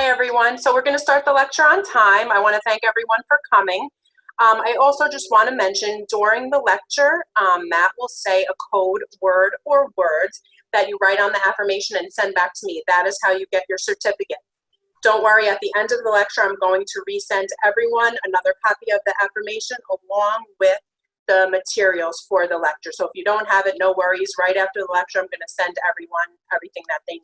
Hi, everyone. So we're going to start the lecture on time. I want to thank everyone for coming. I also just want to mention during the lecture, Matt will say a code word or words that you write on the affirmation and send back to me. That is how you get your certificate. Don't worry, at the end of the lecture, I'm going to resend everyone another copy of the affirmation along with the materials for the lecture. So if you don't have it, no worries. Right after the lecture, I'm going to send everyone everything that they need.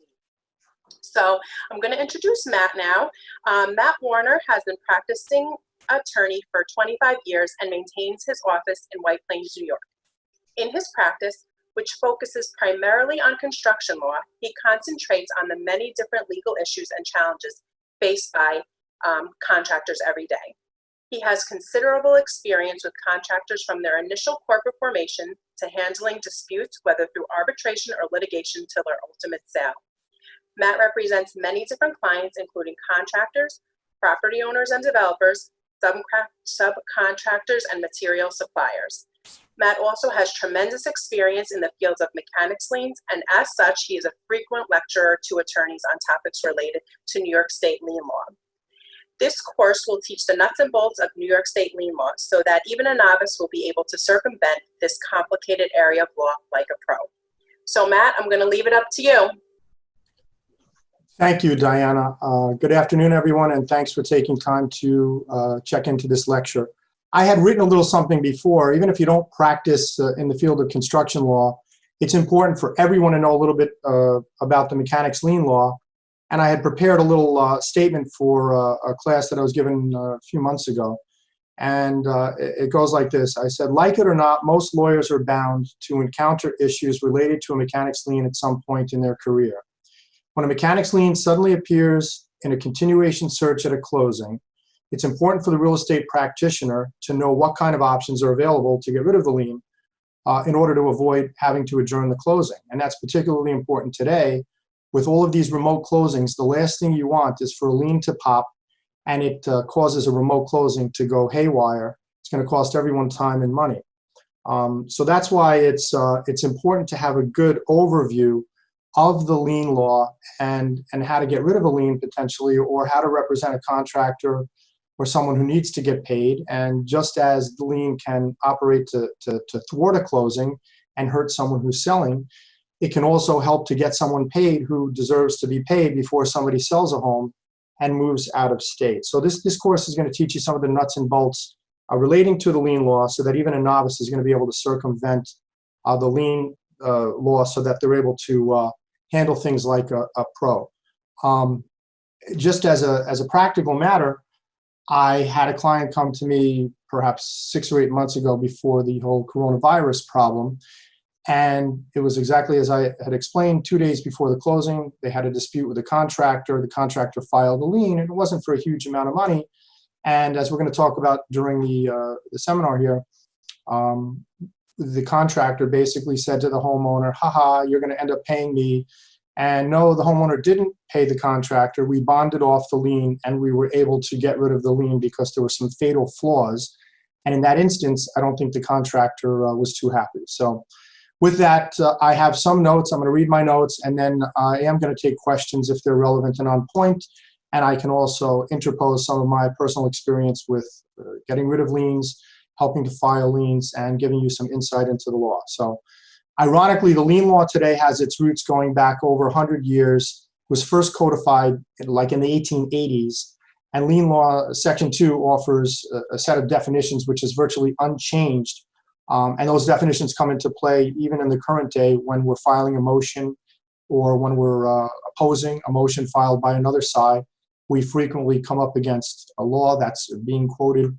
So I'm going to introduce Matt now. Matt Warner has been practicing attorney for 25 years and maintains his office in White Plains, New York. In his practice, which focuses primarily on construction law, he concentrates on the many different legal issues and challenges faced by contractors every day. He has considerable experience with contractors from their initial corporate formation to handling disputes, whether through arbitration or litigation, to their ultimate sale. Matt represents many different clients, including contractors, property owners and developers, subcontractors, and material suppliers. Matt also has tremendous experience in the fields of mechanics liens, and as such, he is a frequent lecturer to attorneys on topics related to New York State lien law. This course will teach the nuts and bolts of New York State lien law so that even a novice will be able to circumvent this complicated area of law like a pro. So Matt, I'm going to leave it up to you. Thank you, Diana. Good afternoon, everyone, and thanks for taking time to check into this lecture. I had written a little something before. Even if you don't practice in the field of construction law, it's important for everyone to know a little bit about the mechanics lien law. And I had prepared a little statement for a class that I was given a few months ago. And it goes like this. I said, like it or not, most lawyers are bound to encounter issues related to a mechanics lien at some point in their career. When a mechanics lien suddenly appears in a continuation search at a closing, it's important for the real estate practitioner to know what kind of options are available to get rid of the lien in order to avoid having to adjourn the closing. And that's particularly important today. With all of these remote closings, the last thing you want is for a lien to pop and it causes a remote closing to go haywire. It's going to cost everyone time and money. So that's why it's important to have a good overview of the lien law and how to get rid of a lien potentially, or how to represent a contractor or someone who needs to get paid. And just as the lien can operate to thwart a closing and hurt someone who's selling, it can also help to get someone paid who deserves to be paid before somebody sells a home and moves out of state. So this course is going to teach you some of the nuts and bolts relating to the lien law so that even a novice is going to be able to circumvent the lien law so that they're able to handle things like a pro. Just as a practical matter, I had a client come to me perhaps 6 or 8 months ago before the whole coronavirus problem. And it was exactly as I had explained. 2 days before the closing, they had a dispute with the contractor. The contractor filed a lien, and it wasn't for a huge amount of money. And as we're going to talk about during the seminar here, the contractor basically said to the homeowner, haha, you're going to end up paying me. And no, the homeowner didn't pay the contractor. We bonded off the lien, and we were able to get rid of the lien because there were some fatal flaws. And in that instance, I don't think the contractor was too happy. So with that, I have some notes. I'm going to read my notes, and then I am going to take questions if they're relevant and on point. And I can also interpose some of my personal experience with getting rid of liens, helping to file liens, and giving you some insight into the law. So ironically, the lien law today has its roots going back over 100 years, was first codified like in the 1880s. And lien law section 2 offers a set of definitions which is virtually unchanged. And those definitions come into play even in the current day when we're filing a motion or when we're opposing a motion filed by another side. We frequently come up against a law that's being quoted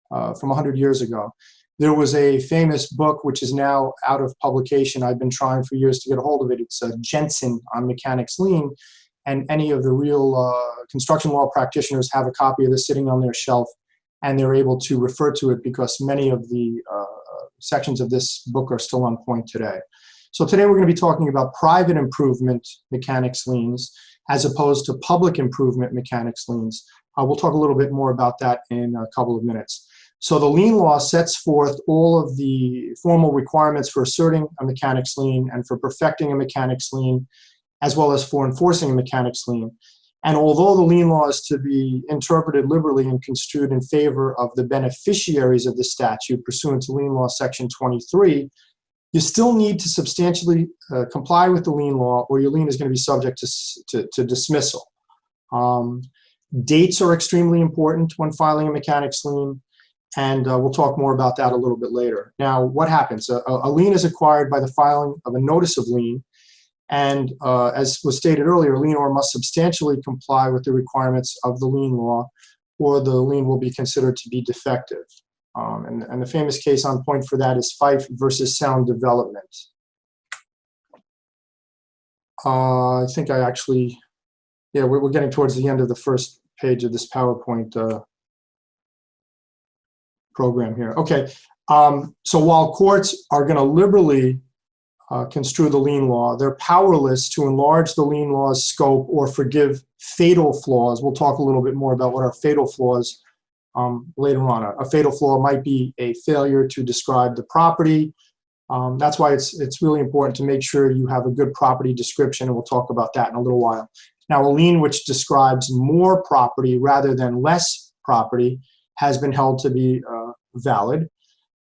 from 100 years ago. There was a famous book which is now out of publication. I've been trying for years to get a hold of it. It's Jensen on mechanics lien. And any of the real construction law practitioners have a copy of this sitting on their shelf, and they're able to refer to it because many of the sections of this book are still on point today. So today we're going to be talking about private improvement mechanics liens as opposed to public improvement mechanics liens. We'll talk a little bit more about that in a couple of minutes. So the lien law sets forth all of the formal requirements for asserting a mechanics lien and for perfecting a mechanics lien, as well as for enforcing a mechanics lien. And although the lien law is to be interpreted liberally and construed in favor of the beneficiaries of the statute pursuant to lien law section 23, you still need to substantially comply with the lien law, or your lien is going to be subject to dismissal. Dates are extremely important when filing a mechanics lien, and we'll talk more about that a little bit later. Now, what happens? A lien is acquired by the filing of a notice of lien, and as was stated earlier, a lienor must substantially comply with the requirements of the lien law, or the lien will be considered to be defective. And the famous case on point for that is Fife versus Sound Development. I think I actually, yeah, we're getting towards the end of the first page of this PowerPoint program here. Okay, so while courts are going to liberally construe the lien law, they're powerless to enlarge the lien law's scope or forgive fatal flaws. We'll talk a little bit more about what are fatal flaws later on. A fatal flaw might be a failure to describe the property. That's why it's really important to make sure you have a good property description, and we'll talk about that in a little while. Now, a lien which describes more property rather than less property has been held to be valid.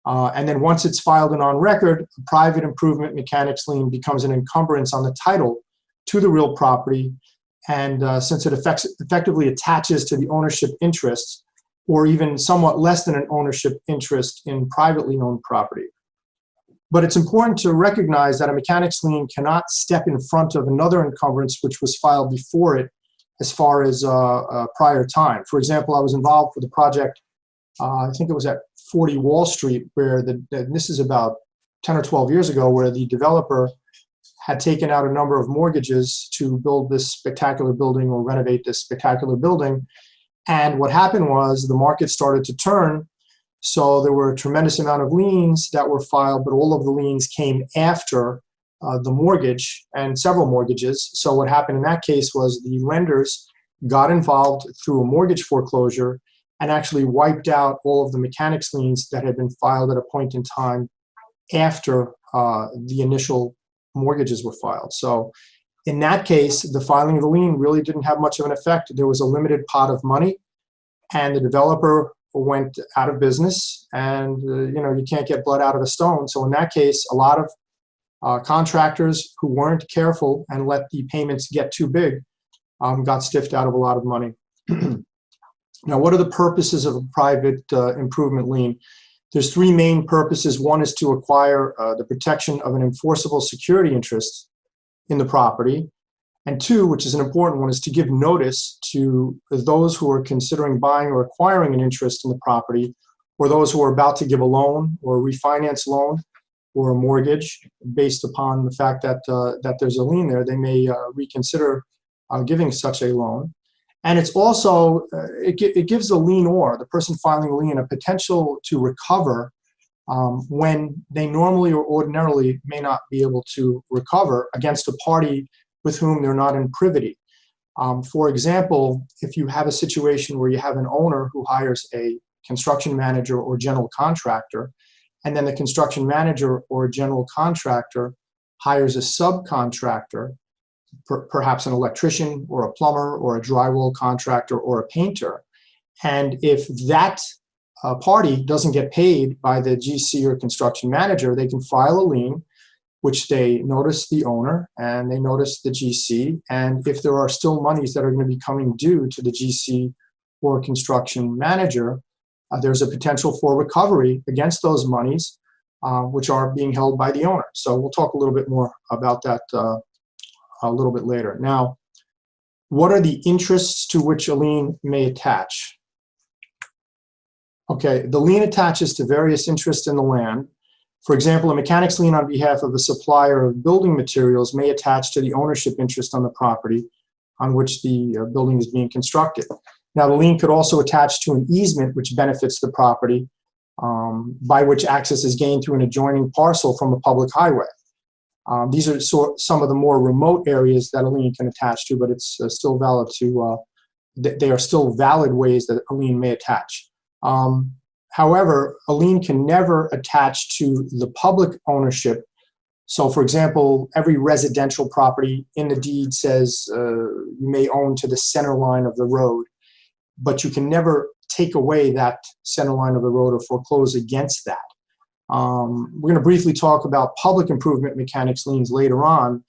And then once it's filed and on record, a private improvement mechanics lien becomes an encumbrance on the title to the real property, and since it effectively attaches to the ownership interests, or even somewhat less than an ownership interest in privately owned property. But it's important to recognize that a mechanics lien cannot step in front of another encumbrance which was filed before it as far as prior time. For example, I was involved with a project, I think it was at 40 Wall Street, where this is about 10 or 12 years ago, where the developer had taken out a number of mortgages to build this spectacular building or renovate this spectacular building. And what happened was the market started to turn, so there were a tremendous amount of liens that were filed, but all of the liens came after the mortgage and several mortgages. So what happened in that case was the lenders got involved through a mortgage foreclosure and actually wiped out all of the mechanics liens that had been filed at a point in time after the initial mortgages were filed. So in that case, the filing of the lien really didn't have much of an effect. There was a limited pot of money, and the developer went out of business, and you can't get blood out of a stone. So in that case, a lot of contractors who weren't careful and let the payments get too big got stiffed out of a lot of money. Now, what are the purposes of a private improvement lien? There's three main purposes. One is to acquire the protection of an enforceable security interest in the property. And two, which is an important one, is to give notice to those who are considering buying or acquiring an interest in the property, or those who are about to give a loan or a refinance loan or a mortgage based upon the fact that, that there's a lien there. They may reconsider giving such a loan. And it's also, it gives the lienor, the person filing a lien, a potential to recover when they normally or ordinarily may not be able to recover against a party with whom they're not in privity. For example, if you have a situation where you have an owner who hires a construction manager or general contractor, and then the construction manager or general contractor hires a subcontractor, perhaps an electrician or a plumber or a drywall contractor or a painter, and if that party doesn't get paid by the GC or construction manager, they can file a lien, which they notice the owner and they notice the GC. And if there are still monies that are going to be coming due to the GC or construction manager, there's a potential for recovery against those monies, which are being held by the owner. So we'll talk a little bit more about that a little bit later. Now, what are the interests to which a lien may attach? Okay, the lien attaches to various interests in the land. For example, a mechanics lien on behalf of a supplier of building materials may attach to the ownership interest on the property on which the building is being constructed. Now, the lien could also attach to an easement which benefits the property, by which access is gained through an adjoining parcel from a public highway. These are some of the more remote areas that a lien can attach to, but it's still valid to, they are still valid ways that a lien may attach. However, a lien can never attach to the public ownership So for example, every residential property in the deed says you may own to the center line of the road, but you can never take away that center line of the road or foreclose against that. We're going to briefly talk about public improvement mechanics liens later on,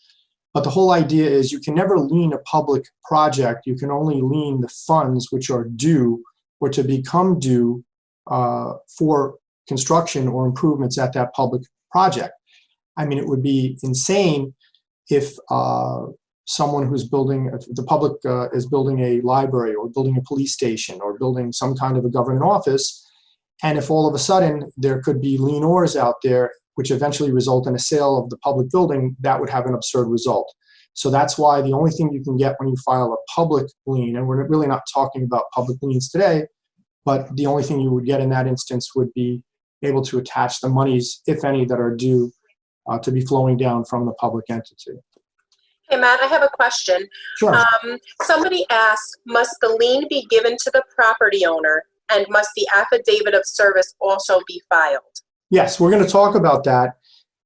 but the whole idea is you can never lien a public project. You can only lien the funds which are due or to become due for construction or improvements at that public project. I mean, it would be insane if someone who's building, if the public is building a library or building a police station or building some kind of a government office, and if all of a sudden there could be lienors out there which eventually result in a sale of the public building, that would have an absurd result. So that's why the only thing you can get when you file a public lien, and we're really not talking about public liens today, but the only thing you would get in that instance would be able to attach the monies, if any, that are due to be flowing down from the public entity. Hey, Matt, I have a question. Sure. Somebody asked, must the lien be given to the property owner, and must the affidavit of service also be filed? Yes, we're going to talk about that.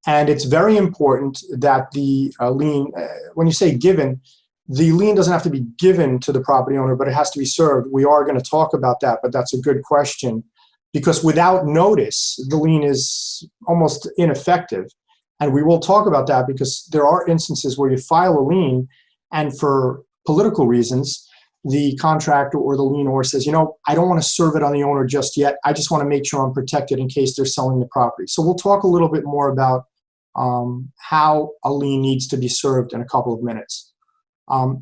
And it's very important that the lien, when you say given, the lien doesn't have to be given to the property owner, but it has to be served. We are going to talk about that, but that's a good question, because without notice, the lien is almost ineffective. And we will talk about that because there are instances where you file a lien and for political reasons, the contractor or the lienor says, you know, I don't want to serve it on the owner just yet. I just want to make sure I'm protected in case they're selling the property. So we'll talk a little bit more about how a lien needs to be served in a couple of minutes.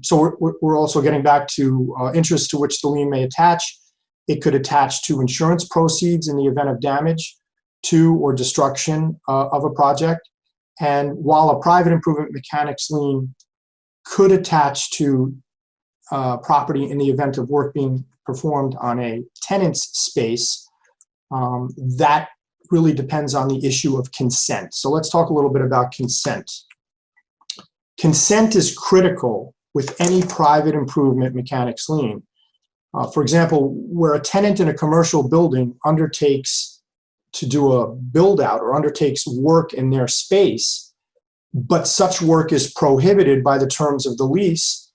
So we're also getting back to interest to which the lien may attach. It could attach to insurance proceeds in the event of damage to or destruction of a project. And while a private improvement mechanics lien could attach to property in the event of work being performed on a tenant's space, that really depends on the issue of consent. So let's talk a little bit about consent. Consent is critical with any private improvement mechanics lien. For example, where a tenant in a commercial building undertakes to do a build out or undertakes work in their space, but such work is prohibited by the terms of the lease,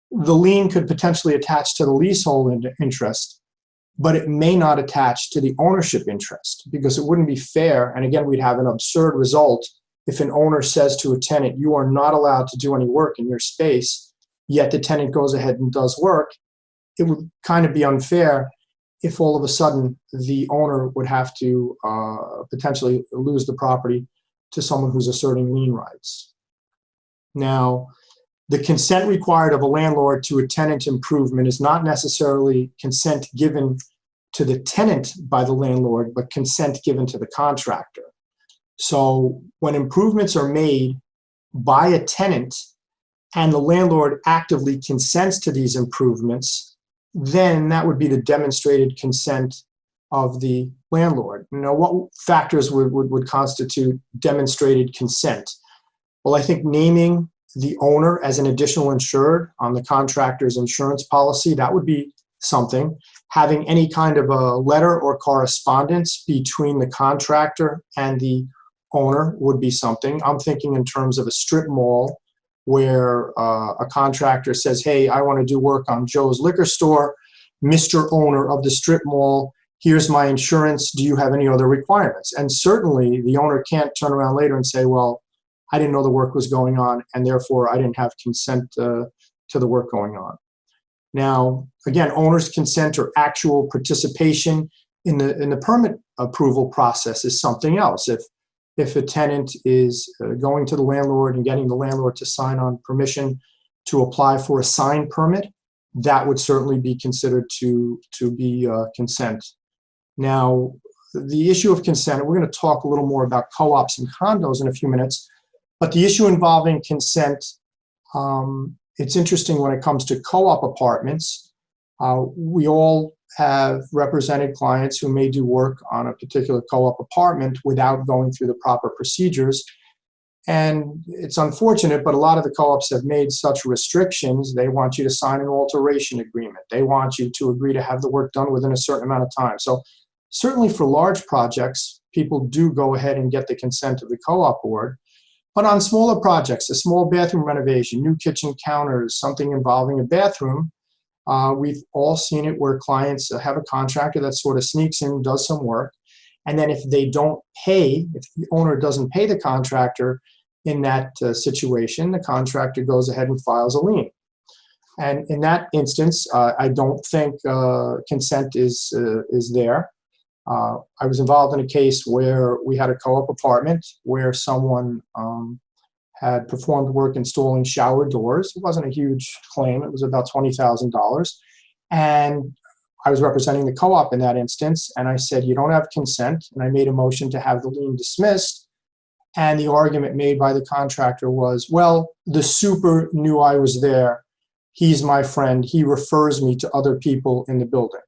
the lien could potentially attach to the leasehold interest, but it may not attach to the ownership interest because it wouldn't be fair. And again, we'd have an absurd result if an owner says to a tenant, you are not allowed to do any work in your space, yet the tenant goes ahead and does work. It would kind of be unfair if all of a sudden the owner would have to potentially lose the property to someone who's asserting lien rights. Now, the consent required of a landlord to a tenant improvement is not necessarily consent given to the tenant by the landlord, but consent given to the contractor. So when improvements are made by a tenant and the landlord actively consents to these improvements, then that would be the demonstrated consent of the landlord. Now, what factors would constitute demonstrated consent? Well, I think naming the owner as an additional insured on the contractor's insurance policy, that would be something. Having any kind of a letter or correspondence between the contractor and the owner would be something. I'm thinking in terms of a strip mall where a contractor says, hey, I want to do work on Joe's liquor store. Mr. Owner of the strip mall, here's my insurance. Do you have any other requirements? And certainly the owner can't turn around later and say, well, I didn't know the work was going on, and therefore I didn't have consent to the work going on. Now, again, owner's consent or actual participation in the permit approval process is something else. If a tenant is going to the landlord and getting the landlord to sign on permission to apply for a sign permit, that would certainly be considered to be consent. Now, the issue of consent, we're going to talk a little more about co-ops and condos in a few minutes, but the issue involving consent, it's interesting when it comes to co-op apartments. We all have represented clients who may do work on a particular co-op apartment without going through the proper procedures. And it's unfortunate, but a lot of the co-ops have made such restrictions. They want you to sign an alteration agreement. They want you to agree to have the work done within a certain amount of time. So certainly for large projects, people do go ahead and get the consent of the co-op board. But on smaller projects, a small bathroom renovation, new kitchen counters, something involving a bathroom, we've all seen it where clients have a contractor that sort of sneaks in, does some work, and then if they don't pay, if the owner doesn't pay the contractor in that situation, the contractor goes ahead and files a lien. And in that instance, I don't think consent is there. I was involved in a case where we had a co-op apartment where someone had performed work installing shower doors. It wasn't a huge claim. It was about $20,000. And I was representing the co-op in that instance. And I said, you don't have consent. And I made a motion to have the lien dismissed. And the argument made by the contractor was, well, the super knew I was there. He's my friend. He refers me to other people in the building.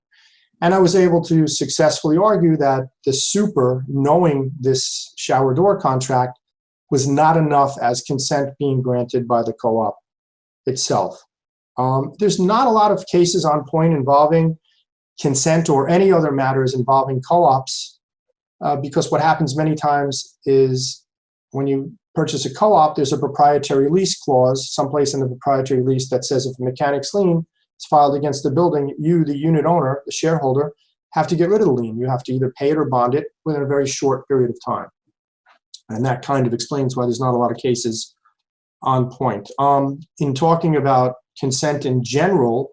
And I was able to successfully argue that the super, knowing this shower door contract, was not enough as consent being granted by the co-op itself. There's not a lot of cases on point involving consent or any other matters involving co-ops, because what happens many times is when you purchase a co-op, there's a proprietary lease clause someplace in the proprietary lease that says if a mechanic's lien is filed against the building, you, the unit owner, the shareholder, have to get rid of the lien. You have to either pay it or bond it within a very short period of time. And that kind of explains why there's not a lot of cases on point. In talking about consent in general,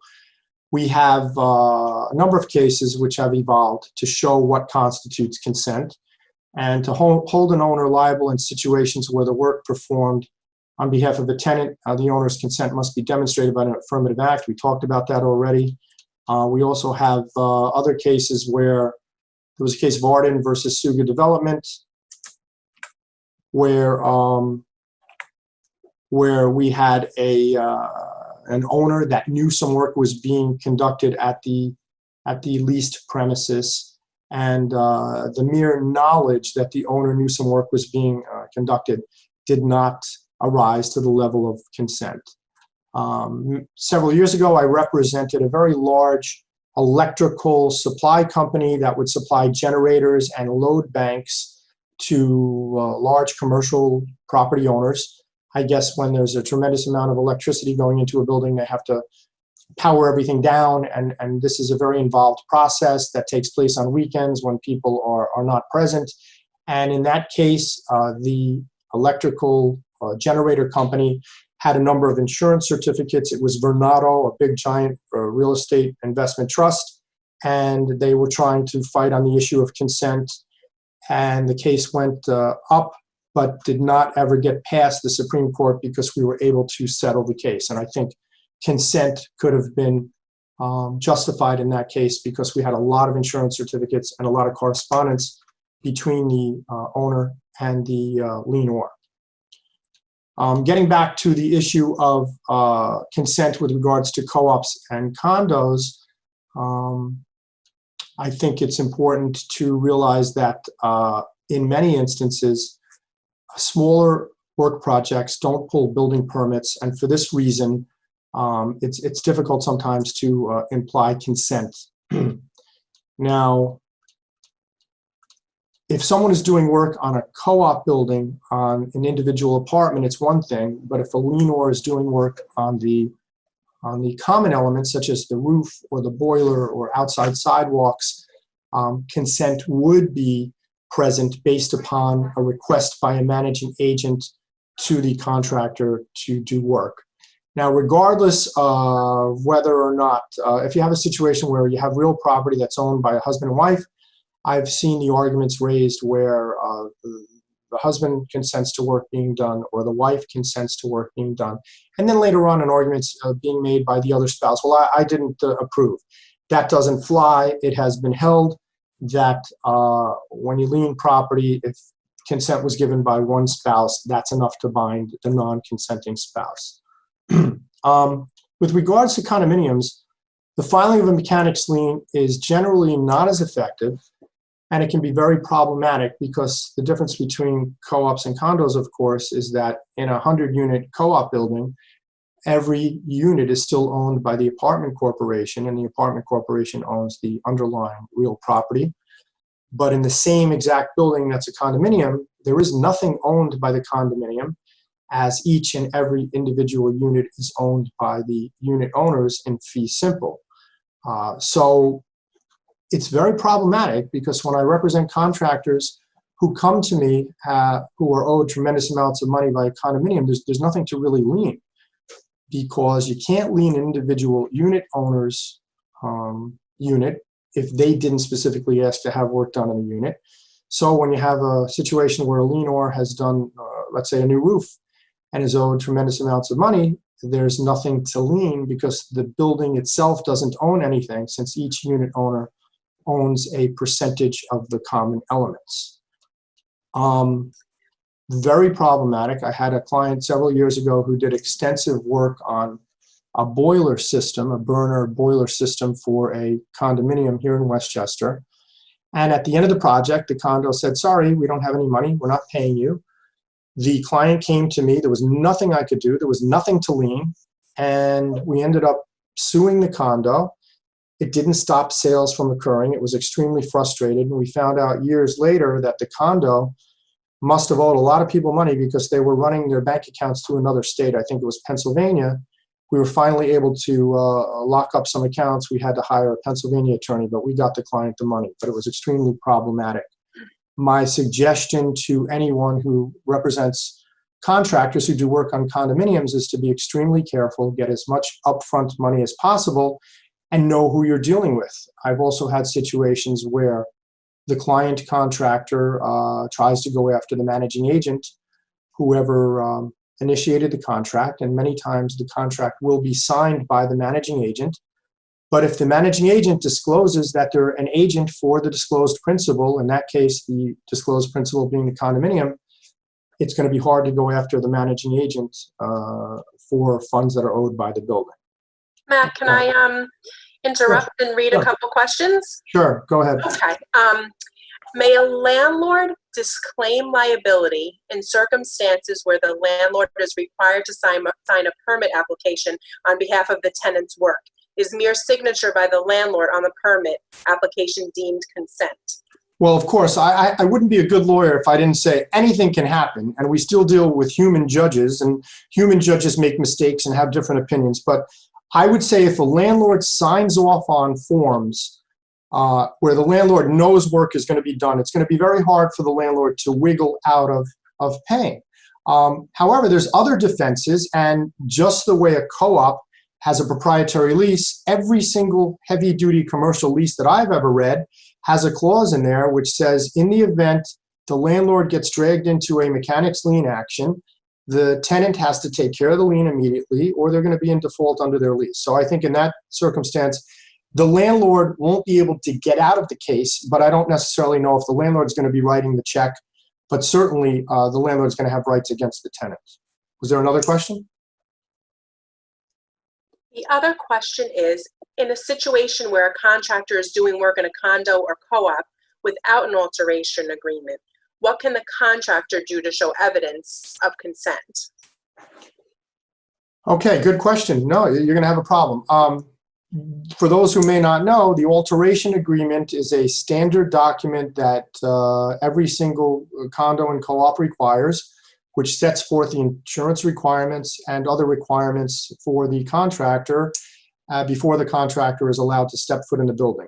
we have a number of cases which have evolved to show what constitutes consent and to hold an owner liable in situations where the work performed on behalf of a tenant, the owner's consent must be demonstrated by an affirmative act. We talked about that already. We also have other cases where there was a case of Arden versus Suga Development, where we had an owner that knew some work was being conducted at the leased premises, and the mere knowledge that the owner knew some work was being conducted did not arise to the level of consent. Several years ago, I represented a very large electrical supply company that would supply generators and load banks to large commercial property owners. I guess when there's a tremendous amount of electricity going into a building, they have to power everything down, and this is a very involved process that takes place on weekends when people are not present. And in that case, the electrical generator company had a number of insurance certificates. It was Vornado, a big giant real estate investment trust, and they were trying to fight on the issue of consent. And the case went up, but did not ever get past the Supreme Court because we were able to settle the case. And I think consent could have been justified in that case because we had a lot of insurance certificates and a lot of correspondence between the owner and the lienor. Getting back to the issue of consent with regards to co-ops and condos, I think it's important to realize that in many instances, smaller work projects don't pull building permits, and for this reason, it's difficult sometimes to imply consent. Now, if someone is doing work on a co-op building on an individual apartment, it's one thing, but if a lienor is doing work on the common elements, such as the roof or the boiler or outside sidewalks, consent would be present based upon a request by a managing agent to the contractor to do work. Now, regardless of whether or not, if you have a situation where you have real property that's owned by a husband and wife, I've seen the arguments raised where the husband consents to work being done or the wife consents to work being done. And then later on, an argument's being made by the other spouse. Well, I didn't approve. That doesn't fly. It has been held that when you lien property, if consent was given by one spouse, that's enough to bind the non-consenting spouse. With regards to condominiums, the filing of a mechanic's lien is generally not as effective, and it can be very problematic because the difference between co-ops and condos, of course, is that in a 100-unit co-op building, every unit is still owned by the apartment corporation, and the apartment corporation owns the underlying real property. But in the same exact building that's a condominium, there is nothing owned by the condominium, as each and every individual unit is owned by the unit owners in fee simple. So it's very problematic, because when I represent contractors who come to me who are owed tremendous amounts of money by a condominium, there's nothing to really lien, because you can't lien an individual unit owner's unit if they didn't specifically ask to have work done in the unit. So when you have a situation where a lienor has done, let's say, a new roof and is owed tremendous amounts of money, there's nothing to lien, because the building itself doesn't own anything, since each unit owner owns a percentage of the common elements. Very problematic. I had a client several years ago who did extensive work on a boiler system, a burner boiler system for a condominium here in Westchester. And at the end of the project, the condo said, sorry, we don't have any money, we're not paying you. The client came to me, there was nothing I could do, there was nothing to lien, and we ended up suing the condo. It didn't stop sales from occurring. It was extremely frustrated, and we found out years later that the condo must have owed a lot of people money, because they were running their bank accounts to another state. I think it was Pennsylvania. We were finally able to lock up some accounts. We had to hire a Pennsylvania attorney, but we got the client the money. But it was extremely problematic. My suggestion to anyone who represents contractors who do work on condominiums is to be extremely careful, get as much upfront money as possible, and know who you're dealing with. I've also had situations where the client contractor tries to go after the managing agent, whoever initiated the contract, and many times the contract will be signed by the managing agent. But if the managing agent discloses that they're an agent for the disclosed principal, in that case, the disclosed principal being the condominium, it's going to be hard to go after the managing agent for funds that are owed by the building. Matt, can I interrupt and read a couple questions? Sure, go ahead. Okay. May a landlord disclaim liability in circumstances where the landlord is required to sign a permit application on behalf of the tenant's work? Is mere signature by the landlord on the permit application deemed consent? Well, of course, I wouldn't be a good lawyer if I didn't say anything can happen, and we still deal with human judges, and human judges make mistakes and have different opinions. But I would say if a landlord signs off on forms where the landlord knows work is going to be done, it's going to be very hard for the landlord to wiggle out of paying. However, there's other defenses, and just the way a co-op has a proprietary lease, every single heavy-duty commercial lease that I've ever read has a clause in there which says, in the event the landlord gets dragged into a mechanics lien action, the tenant has to take care of the lien immediately, or they're going to be in default under their lease. So I think in that circumstance, the landlord won't be able to get out of the case, but I don't necessarily know if the landlord's going to be writing the check, but certainly the landlord's going to have rights against the tenant. Was there another question? The other question is, in a situation where a contractor is doing work in a condo or co-op without an alteration agreement, what can the contractor do to show evidence of consent? Okay, good question. No, you're going to have a problem. For those who may not know, the alteration agreement is a standard document that every single condo and co-op requires, which sets forth the insurance requirements and other requirements for the contractor before the contractor is allowed to step foot in the building.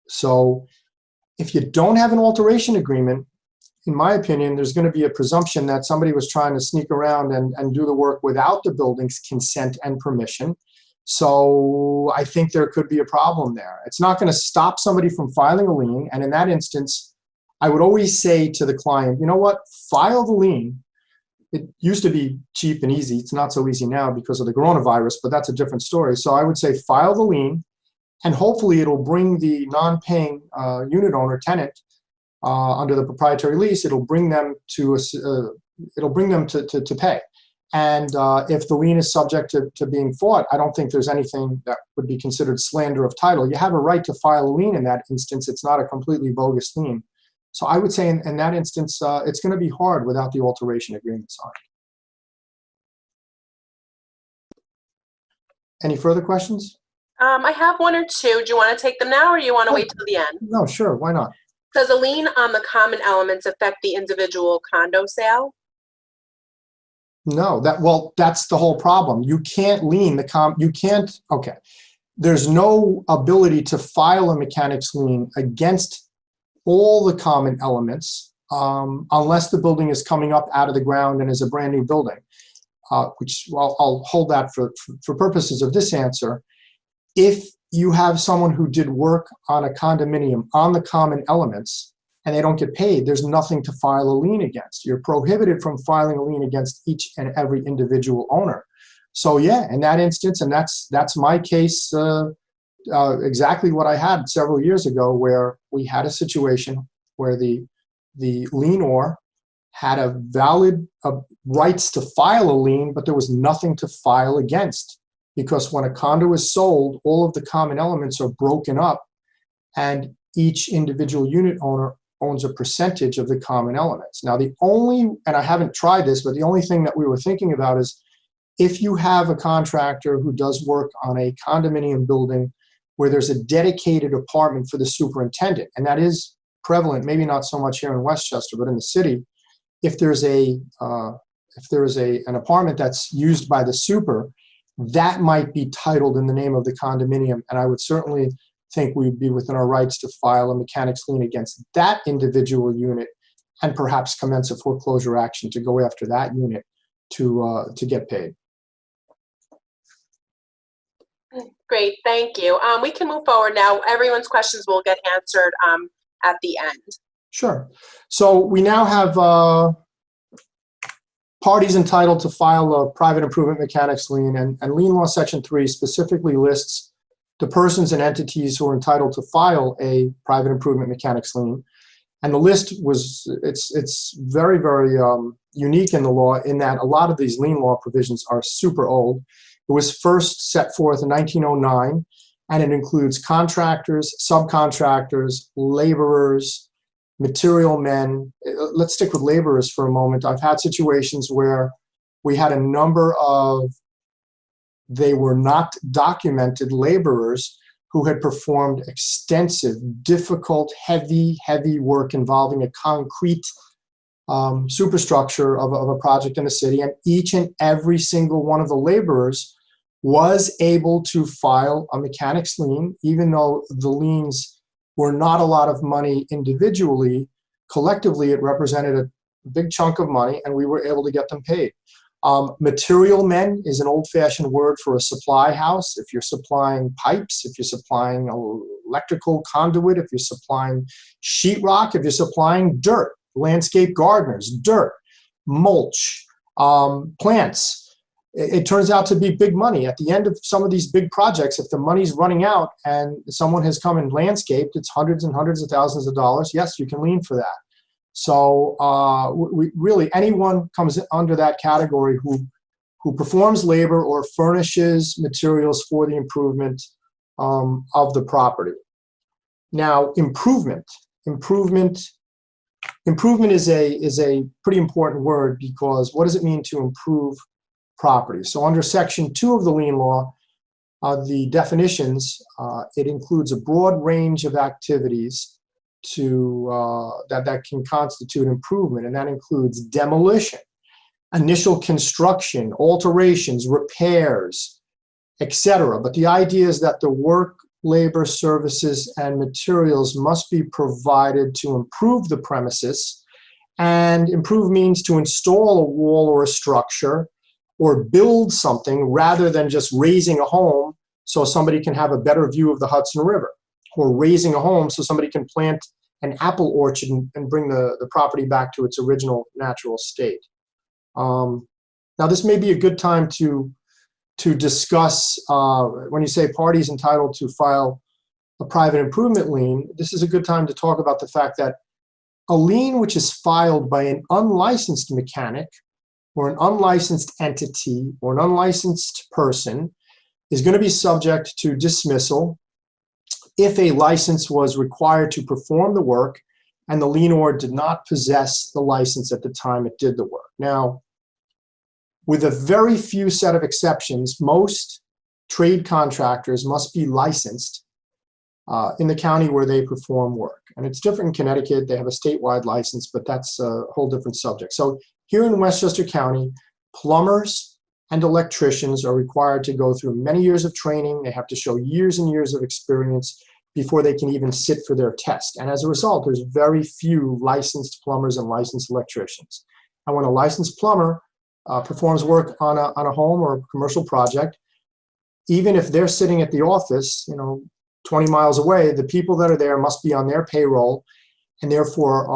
So if you don't have an alteration agreement, in my opinion, there's going to be a presumption that somebody was trying to sneak around and do the work without the building's consent and permission. So I think there could be a problem there. It's not going to stop somebody from filing a lien. And in that instance, I would always say to the client, you know what, file the lien. It used to be cheap and easy. It's not so easy now because of the coronavirus, but that's a different story. So I would say file the lien, and hopefully it'll bring the non-paying unit owner tenant under the proprietary lease. It'll bring them to pay. And if the lien is subject to being fought, I don't think there's anything that would be considered slander of title. You have a right to file a lien in that instance. It's not a completely bogus lien. So I would say in that instance, it's going to be hard without the alteration agreement signed. Any further questions? I have one or two. Do you want to take them now, or you want to wait till the end? No, sure. Why not? Does a lien on the common elements affect the individual condo sale? No, that's the whole problem. You can't lien okay. There's no ability to file a mechanics lien against all the common elements unless the building is coming up out of the ground and is a brand new building, which I'll hold that for purposes of this answer. If you have someone who did work on a condominium on the common elements and they don't get paid, there's nothing to file a lien against. You're prohibited from filing a lien against each and every individual owner. So yeah, in that instance, and that's my case, exactly what I had several years ago, where we had a situation where the lienor had a valid rights to file a lien, but there was nothing to file against, because when a condo is sold, all of the common elements are broken up and each individual unit owner owns a percentage of the common elements. Now and I haven't tried this, but the only thing that we were thinking about is if you have a contractor who does work on a condominium building where there's a dedicated apartment for the superintendent, and that is prevalent, maybe not so much here in Westchester, but in the city, if there's an apartment that's used by the super, that might be titled in the name of the condominium, and I would certainly think we'd be within our rights to file a mechanics lien against that individual unit and perhaps commence a foreclosure action to go after that unit to get paid. Great, thank you. We can move forward now. Everyone's questions will get answered at the end. Sure. So we now have parties entitled to file a private improvement mechanics lien, and lien law section 3 specifically lists the persons and entities who are entitled to file a private improvement mechanics lien. And the list it's very, very unique in the law, in that a lot of these lien law provisions are super old. It was first set forth in 1909, and it includes contractors, subcontractors, laborers, material men. Let's stick with laborers for a moment. I've had situations where we had a number of, they were not documented laborers who had performed extensive, difficult, heavy work involving a concrete superstructure of a project in the city, and each and every single one of the laborers was able to file a mechanics lien, even though the liens were not a lot of money individually. Collectively, it represented a big chunk of money, and we were able to get them paid. Material men is an old-fashioned word for a supply house. If you're supplying pipes, if you're supplying electrical conduit, if you're supplying sheetrock, if you're supplying dirt, landscape gardeners, dirt, mulch, plants. It turns out to be big money. At the end of some of these big projects, if the money's running out and someone has come and landscaped, it's hundreds and hundreds of thousands of dollars. Yes, you can lien for that. So really, anyone comes under that category who performs labor or furnishes materials for the improvement of the property. Now, improvement is a pretty important word, because what does it mean to improve property? So under section 2 of the lien law, the definitions, it includes a broad range of activities that can constitute improvement, and that includes demolition, initial construction, alterations, repairs, etc. But the idea is that the work, labor, services, and materials must be provided to improve the premises, and improve means to install a wall or a structure or build something rather than just raising a home so somebody can have a better view of the Hudson River, or raising a home so somebody can plant an apple orchard and bring the property back to its original natural state. Now, this may be a good time to discuss, when you say parties entitled to file a private improvement lien, this is a good time to talk about the fact that a lien which is filed by an unlicensed mechanic or an unlicensed entity or an unlicensed person is going to be subject to dismissal if a license was required to perform the work and the lienor did not possess the license at the time it did the work. Now, with a very few set of exceptions, most trade contractors must be licensed in the county where they perform work. And it's different in Connecticut. They have a statewide license, but that's a whole different subject. So here in Westchester County, plumbers and electricians are required to go through many years of training. They have to show years and years of experience before they can even sit for their test. And as a result, there's very few licensed plumbers and licensed electricians. And when a licensed plumber performs work on a home or a commercial project, even if they're sitting at the office, 20 miles away, the people that are there must be on their payroll, and therefore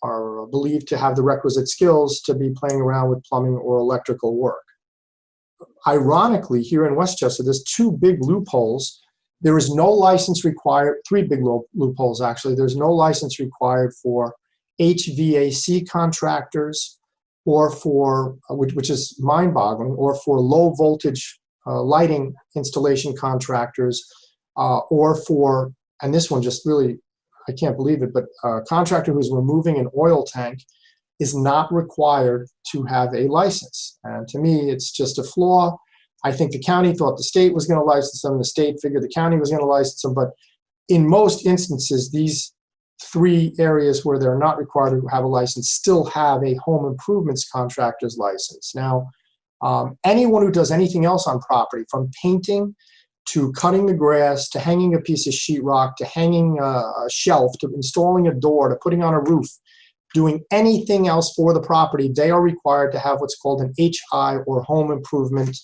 are believed to have the requisite skills to be playing around with plumbing or electrical work. Ironically, here in Westchester, there's two big loopholes. There is no license required, three big loopholes actually. There's no license required for HVAC contractors, or for, which is mind-boggling, or for low voltage lighting installation contractors, or for, and this one just really, I can't believe it, but a contractor who's removing an oil tank is not required to have a license. And to me, it's just a flaw. I think the county thought the state was going to license them, the state figured the county was going to license them, but in most instances, these three areas where they're not required to have a license still have a home improvements contractor's license. Now, anyone who does anything else on property, from painting to cutting the grass, to hanging a piece of sheetrock, to hanging a shelf, to installing a door, to putting on a roof, doing anything else for the property, they are required to have what's called an HI, or home improvement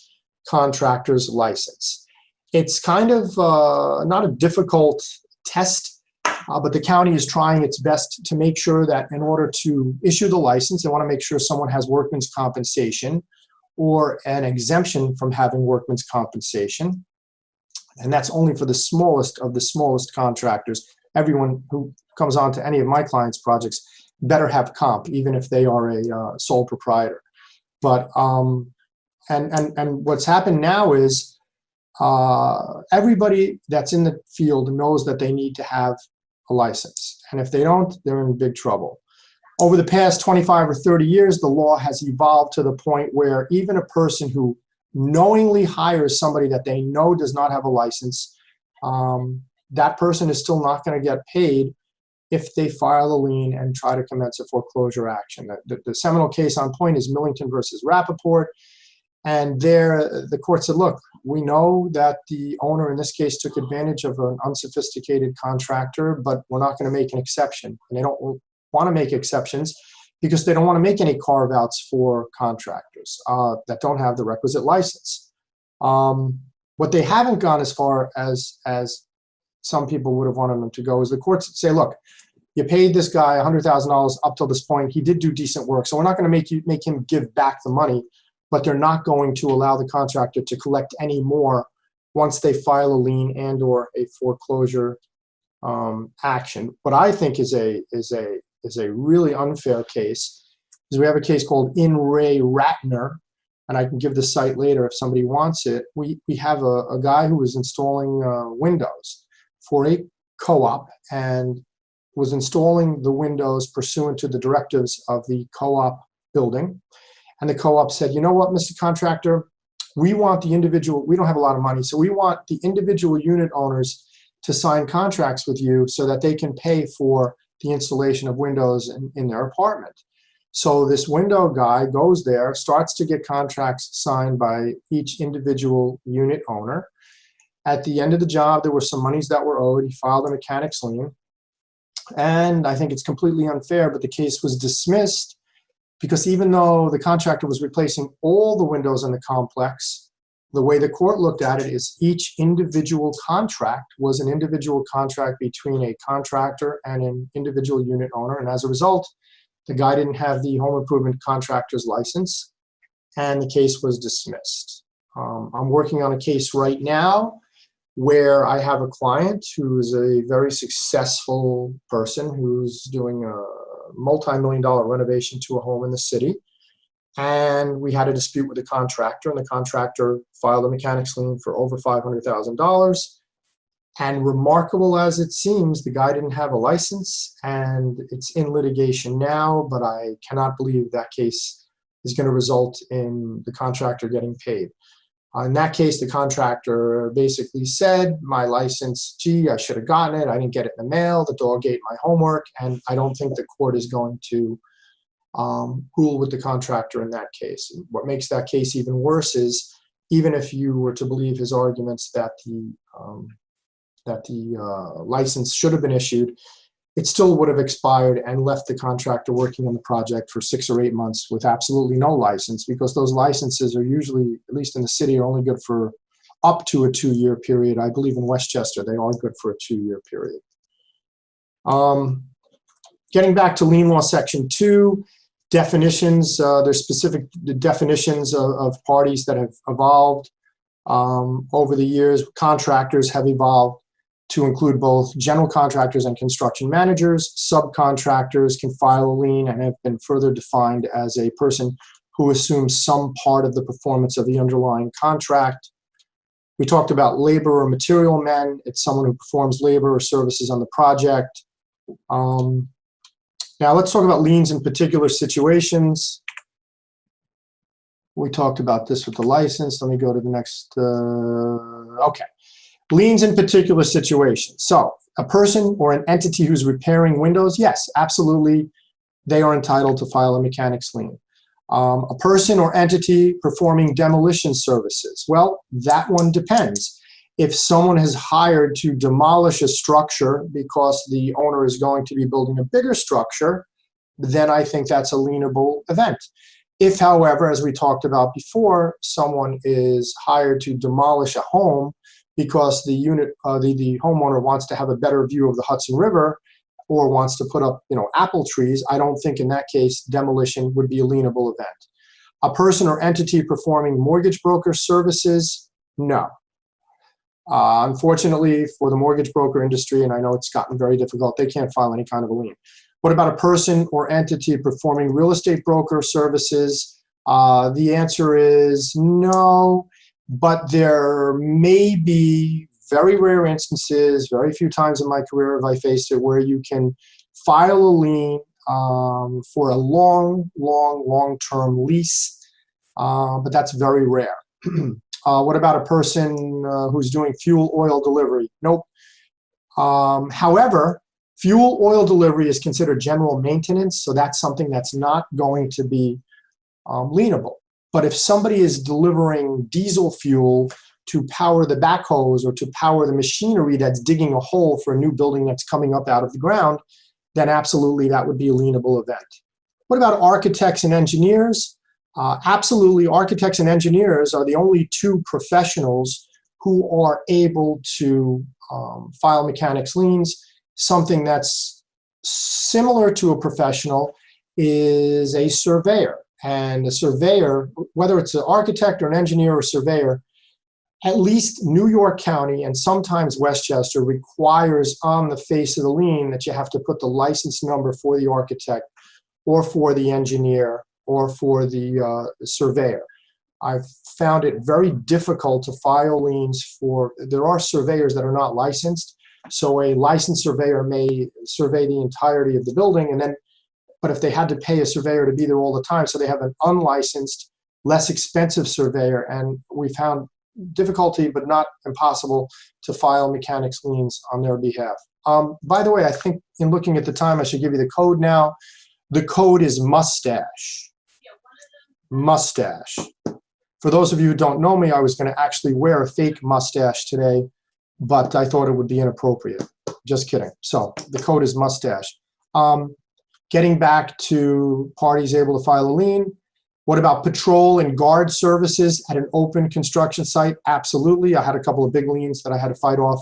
contractor's license. It's kind of not a difficult test, but the county is trying its best to make sure that in order to issue the license, they want to make sure someone has workman's compensation or an exemption from having workman's compensation. And that's only for the smallest of the smallest contractors. Everyone who comes on to any of my clients' projects better have comp, even if they are a sole proprietor. But and what's happened now is everybody that's in the field knows that they need to have a license. And if they don't, they're in big trouble. Over the past 25 or 30 years, the law has evolved to the point where even a person who knowingly hires somebody that they know does not have a license, that person is still not going to get paid if they file a lien and try to commence a foreclosure action. The seminal case on point is Millington versus Rappaport. And there, the court said, look, we know that the owner in this case took advantage of an unsophisticated contractor, but we're not going to make an exception. And they don't want to make exceptions because they don't want to make any carve-outs for contractors that don't have the requisite license. What they haven't gone as far as some people would have wanted them to go is the courts say, look, you paid this guy $100,000 up till this point. He did do decent work, so we're not going to make him give back the money, but they're not going to allow the contractor to collect any more once they file a lien and or a foreclosure action. What I think is a really unfair case is we have a case called In Re Ratner, and I can give the site later if somebody wants it. We have a guy who was installing windows for a co-op and was installing the windows pursuant to the directives of the co-op building. And the co-op said, you know what, Mr. Contractor, we want the individual, we don't have a lot of money, so we want the individual unit owners to sign contracts with you so that they can pay for the installation of windows in their apartment. So this window guy goes there, starts to get contracts signed by each individual unit owner. At the end of the job, there were some monies that were owed. He filed a mechanics lien. And I think it's completely unfair, but the case was dismissed because even though the contractor was replacing all the windows in the complex, the way the court looked at it is each individual contract was an individual contract between a contractor and an individual unit owner. And as a result, the guy didn't have the home improvement contractor's license, and the case was dismissed. I'm working on a case right now where I have a client who is a very successful person who's doing a multi-million-dollar renovation to a home in the city. And we had a dispute with the contractor, and the contractor filed a mechanics lien for over $500,000. And remarkable as it seems, the guy didn't have a license, and it's in litigation now, but I cannot believe that case is going to result in the contractor getting paid. In that case, the contractor basically said, my license, gee, I should have gotten it. I didn't get it in the mail. The dog ate my homework. And I don't think the court is going to rule with the contractor in that case. What makes that case even worse is, even if you were to believe his arguments that the license should have been issued, it still would have expired and left the contractor working on the project for 6 or 8 months with absolutely no license, because those licenses are usually, at least in the city, are only good for up to a 2-year period. I believe in Westchester, they are good for a 2-year period. Getting back to lien law section 2, definitions, there's specific definitions of parties that have evolved over the years. Contractors have evolved to include both general contractors and construction managers. Subcontractors can file a lien and have been further defined as a person who assumes some part of the performance of the underlying contract. We talked about labor or material men. It's someone who performs labor or services on the project. Now let's talk about liens in particular situations. We talked about this with the license. Let me go to the next, okay. Liens in particular situations. So a person or an entity who's repairing windows, yes, absolutely, they are entitled to file a mechanics lien. A person or entity performing demolition services, well, that one depends. If someone has hired to demolish a structure because the owner is going to be building a bigger structure, then I think that's a lienable event. If, however, as we talked about before, someone is hired to demolish a home because the homeowner wants to have a better view of the Hudson River or wants to put up, apple trees, I don't think in that case demolition would be a lienable event. A person or entity performing mortgage broker services, no. Unfortunately for the mortgage broker industry, and I know it's gotten very difficult, they can't file any kind of a lien. What about a person or entity performing real estate broker services? The answer is no, but there may be very rare instances, very few times in my career have I faced it, where you can file a lien for a long-term lease, but that's very rare. What about a person who's doing fuel oil delivery? Nope. However, fuel oil delivery is considered general maintenance, so that's something that's not going to be lienable. But if somebody is delivering diesel fuel to power the backhoes or to power the machinery that's digging a hole for a new building that's coming up out of the ground, then absolutely that would be a lienable event. What about architects and engineers? Absolutely, architects and engineers are the only two professionals who are able to file mechanics liens. Something that's similar to a professional is a surveyor. And a surveyor, whether it's an architect or an engineer or surveyor, at least New York County and sometimes Westchester requires on the face of the lien that you have to put the license number for the architect or for the engineer or for the surveyor. I've found it very difficult to file liens for, there are surveyors that are not licensed, so a licensed surveyor may survey the entirety of the building, and then, but if they had to pay a surveyor to be there all the time, so they have an unlicensed, less expensive surveyor, and we found difficulty, but not impossible, to file mechanics liens on their behalf. By the way, I think in looking at the time, I should give you the code now. The code is mustache. Mustache. For those of you who don't know me, I was going to actually wear a fake mustache today, but I thought it would be inappropriate. Just kidding. So the code is mustache. Getting back to parties able to file a lien, what about patrol and guard services at an open construction site? Absolutely. I had a couple of big liens that I had to fight off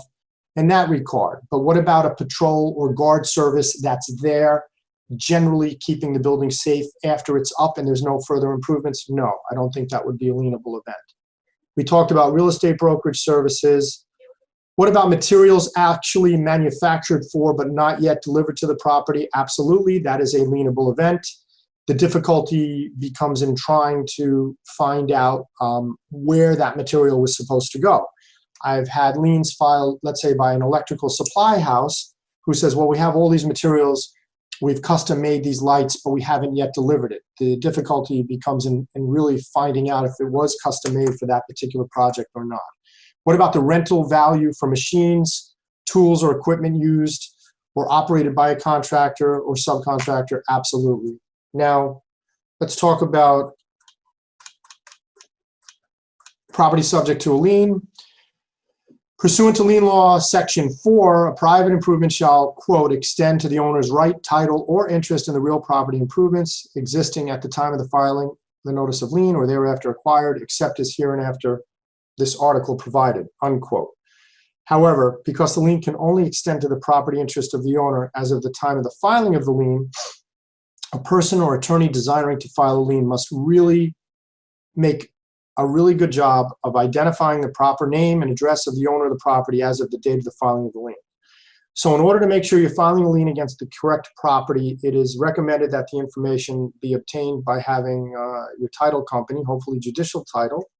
in that regard. But what about a patrol or guard service that's there, generally keeping the building safe after it's up and there's no further improvements? No, I don't think that would be a lienable event. We talked about real estate brokerage services. What about materials actually manufactured for but not yet delivered to the property? Absolutely, that is a lienable event. The difficulty becomes in trying to find out where that material was supposed to go. I've had liens filed, let's say, by an electrical supply house who says, well, we have all these materials, we've custom made these lights, but we haven't yet delivered it. The difficulty becomes in really finding out if it was custom made for that particular project or not. What about the rental value for machines, tools, or equipment used or operated by a contractor or subcontractor? Absolutely. Now, let's talk about property subject to a lien. Pursuant to lien law, section 4, a private improvement shall, quote, extend to the owner's right, title, or interest in the real property improvements existing at the time of the filing the notice of lien or thereafter acquired, except as hereinafter this article provided, unquote. However, because the lien can only extend to the property interest of the owner as of the time of the filing of the lien, a person or attorney desiring to file a lien must really make a really good job of identifying the proper name and address of the owner of the property as of the date of the filing of the lien. So in order to make sure you're filing a lien against the correct property, it is recommended that the information be obtained by having your title company, hopefully judicial title,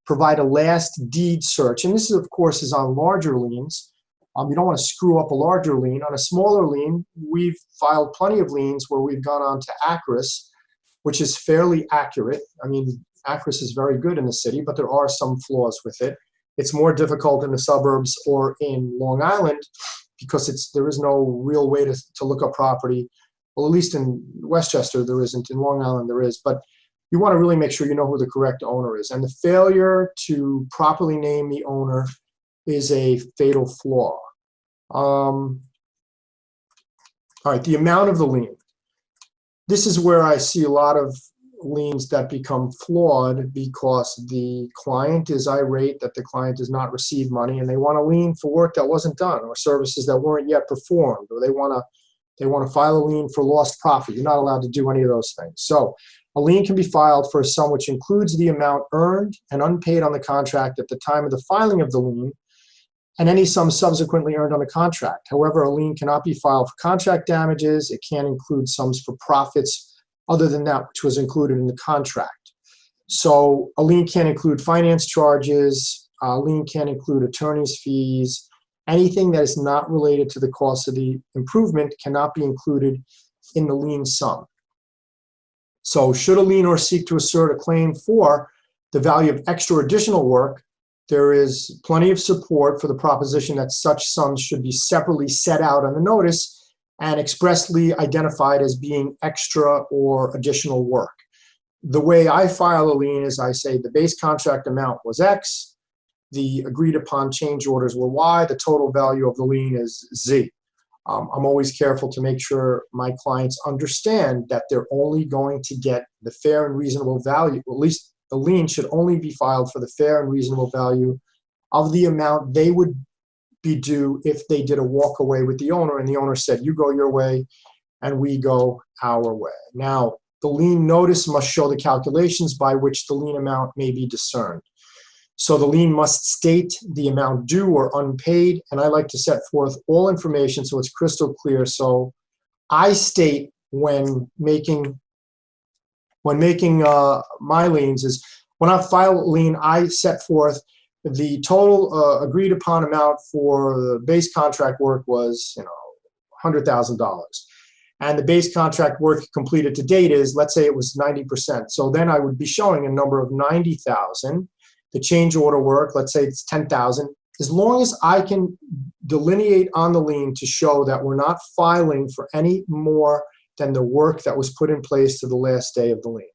provide a last deed search. And this, of course, is on larger liens. You don't want to screw up a larger lien. On a smaller lien, we've filed plenty of liens where we've gone on to ACRIS, which is fairly accurate. I mean, ACRIS is very good in the city, but there are some flaws with it. It's more difficult in the suburbs or in Long Island because there is no real way to look up property. Well, at least in Westchester, there isn't. In Long Island, there is. But you want to really make sure you know who the correct owner is. And the failure to properly name the owner is a fatal flaw. All right, the amount of the lien. This is where I see a lot of liens that become flawed because the client is irate that the client does not receive money and they want a lien for work that wasn't done or services that weren't yet performed, or they want to file a lien for lost profit. You're not allowed to do any of those things. So a lien can be filed for a sum which includes the amount earned and unpaid on the contract at the time of the filing of the lien and any sum subsequently earned on the contract. However, a lien cannot be filed for contract damages. It can include sums for profits other than that which was included in the contract. So a lien can include finance charges, a lien can include attorney's fees, anything that is not related to the cost of the improvement cannot be included in the lien sum. So should a lienor seek to assert a claim for the value of extra additional work, there is plenty of support for the proposition that such sums should be separately set out on the notice and expressly identified as being extra or additional work. The way I file a lien is I say the base contract amount was X, the agreed upon change orders were Y, the total value of the lien is Z. I'm always careful to make sure my clients understand that they're only going to get the fair and reasonable value, or at least the lien should only be filed for the fair and reasonable value of the amount they would be due if they did a walk away with the owner and the owner said, you go your way and we go our way. Now, the lien notice must show the calculations by which the lien amount may be discerned. So the lien must state the amount due or unpaid, and I like to set forth all information so it's crystal clear. So I state when making my liens is when I file a lien, I set forth the total agreed upon amount for the base contract work was, $100,000. And the base contract work completed to date is, let's say it was 90%. So then I would be showing a number of 90,000. The change order work, let's say it's 10,000. As long as I can delineate on the lien to show that we're not filing for any more than the work that was put in place to the last day of the lien.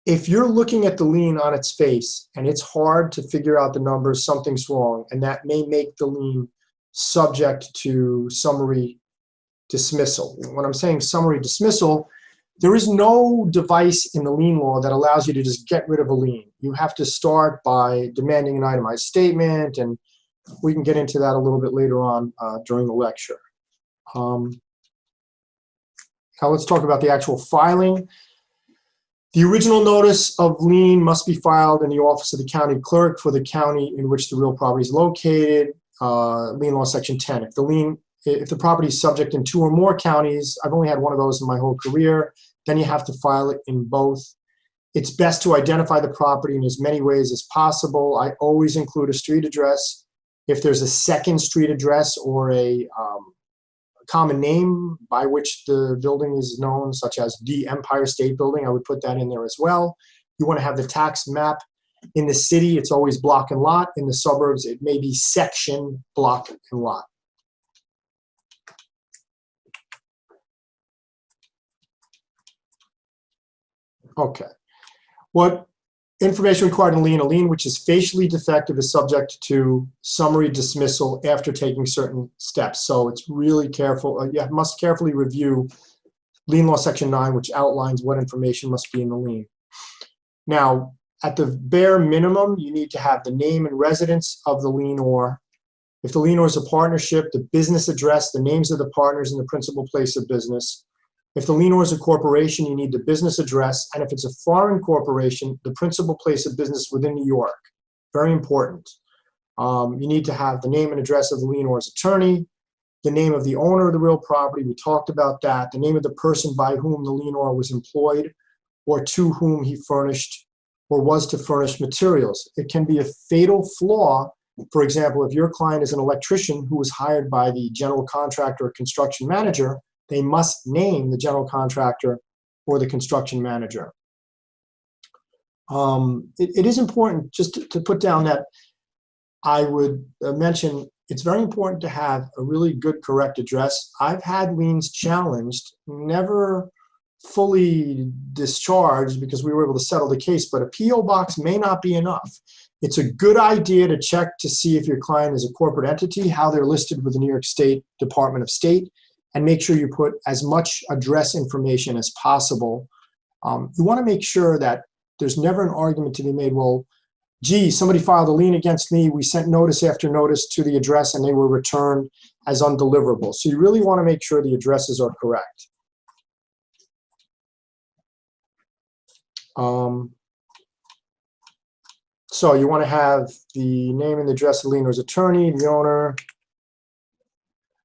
If you're looking at the lien on its face and it's hard to figure out the numbers, something's wrong, and that may make the lien subject to summary dismissal. When I'm saying summary dismissal, there is no device in the lien law that allows you to just get rid of a lien. You have to start by demanding an itemized statement, and we can get into that a little bit later on during the lecture. Now let's talk about the actual filing. The original notice of lien must be filed in the office of the county clerk for the county in which the real property is located. Lien law section 10. If the property is subject in 2 or more counties, I've only had one of those in my whole career, then you have to file it in both. It's best to identify the property in as many ways as possible. I always include a street address. If there's a second street address or a common name by which the building is known, such as the Empire State Building. I would put that in there as well. You want to have the tax map. In the city, it's always block and lot. In the suburbs, it may be section, block, and lot. Okay. What information required in a lien which is facially defective is subject to summary dismissal after taking certain steps. So it's really careful. You must carefully review Lien Law Section 9, which outlines what information must be in the lien. Now, at the bare minimum, you need to have the name and residence of the lienor. If the lienor is a partnership, the business address, the names of the partners, and the principal place of business. If the lienor is a corporation, you need the business address, and if it's a foreign corporation, the principal place of business within New York. Very important. You need to have the name and address of the lienor's attorney, the name of the owner of the real property, we talked about that, the name of the person by whom the lienor was employed or to whom he furnished or was to furnish materials. It can be a fatal flaw. For example, if your client is an electrician who was hired by the general contractor or construction manager, they must name the general contractor or the construction manager. It is important just to put down that I would mention it's very important to have a really good, correct address. I've had liens challenged, never fully discharged because we were able to settle the case, but a P.O. box may not be enough. It's a good idea to check to see if your client is a corporate entity, how they're listed with the New York State Department of State, and make sure you put as much address information as possible. You want to make sure that there's never an argument to be made, well, gee, somebody filed a lien against me, we sent notice after notice to the address and they were returned as undeliverable. So you really want to make sure the addresses are correct. So you want to have the name and the address of the lienor's attorney, the owner.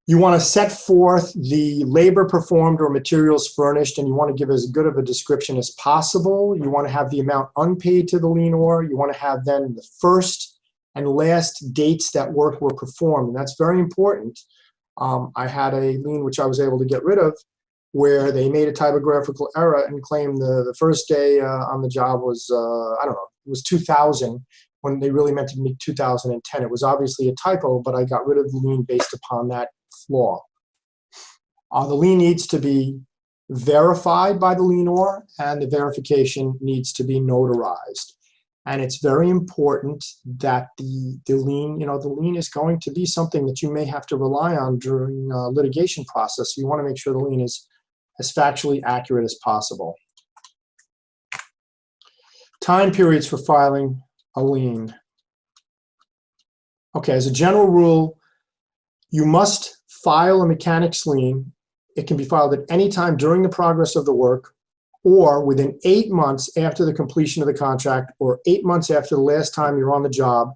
You want to set forth the labor performed or materials furnished, and you want to give as good of a description as possible. You want to have the amount unpaid to the lienor. You want to have then the first and last dates that work were performed, and that's very important. I had a lien which I was able to get rid of where they made a typographical error and claimed the first day on the job was, I don't know, it was 2000 when they really meant to make 2010. It was obviously a typo, but I got rid of the lien based upon that flaw. The lien needs to be verified by the lienor, and the verification needs to be notarized. And it's very important that the lien, the lien is going to be something that you may have to rely on during litigation process. So you want to make sure the lien is as factually accurate as possible. Time periods for filing a lien. Okay, as a general rule, you must file a mechanic's lien. It can be filed at any time during the progress of the work or within 8 months after the completion of the contract or 8 months after the last time you're on the job.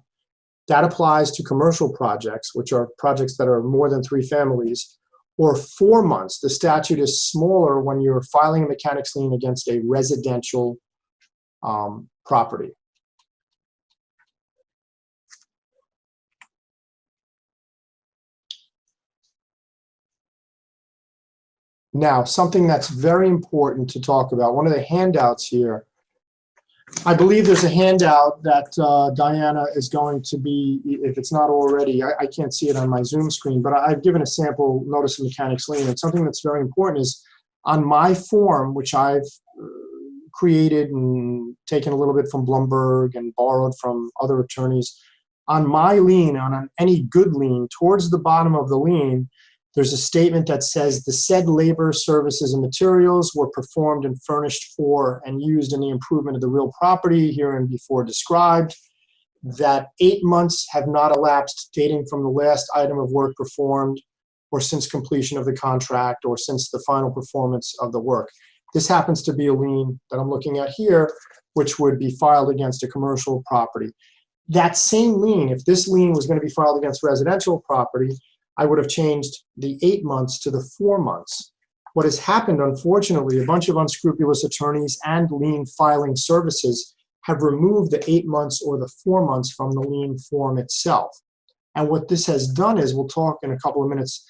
That applies to commercial projects, which are projects that are more than 3 families, or 4 months. The statute is smaller when you're filing a mechanic's lien against a residential property. Now, something that's very important to talk about, one of the handouts here, I believe there's a handout that Diana is going to be, if it's not already, I can't see it on my Zoom screen, but I've given a sample notice of mechanic's lien. And something that's very important is on my form, which I've created and taken a little bit from Bloomberg and borrowed from other attorneys, on my lien, on any good lien, towards the bottom of the lien, there's a statement that says the said labor, services, and materials were performed and furnished for and used in the improvement of the real property hereinbefore described, that 8 months have not elapsed dating from the last item of work performed or since completion of the contract or since the final performance of the work. This happens to be a lien that I'm looking at here, which would be filed against a commercial property. That same lien, if this lien was going to be filed against residential property, I would have changed the 8 months to the 4 months. What has happened, unfortunately, a bunch of unscrupulous attorneys and lien filing services have removed the 8 months or the 4 months from the lien form itself. And what this has done is, we'll talk in a couple of minutes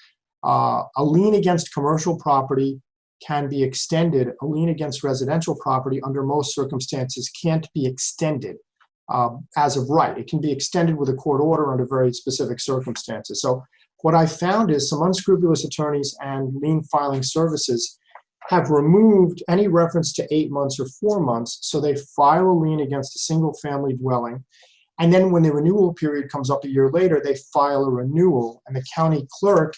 A lien against commercial property can be extended. A lien against residential property under most circumstances can't be extended as of right. It can be extended with a court order under very specific circumstances. So what I found is some unscrupulous attorneys and lien filing services have removed any reference to 8 months or 4 months, so they file a lien against a single family dwelling. And then when the renewal period comes up a year later, they file a renewal, and the county clerk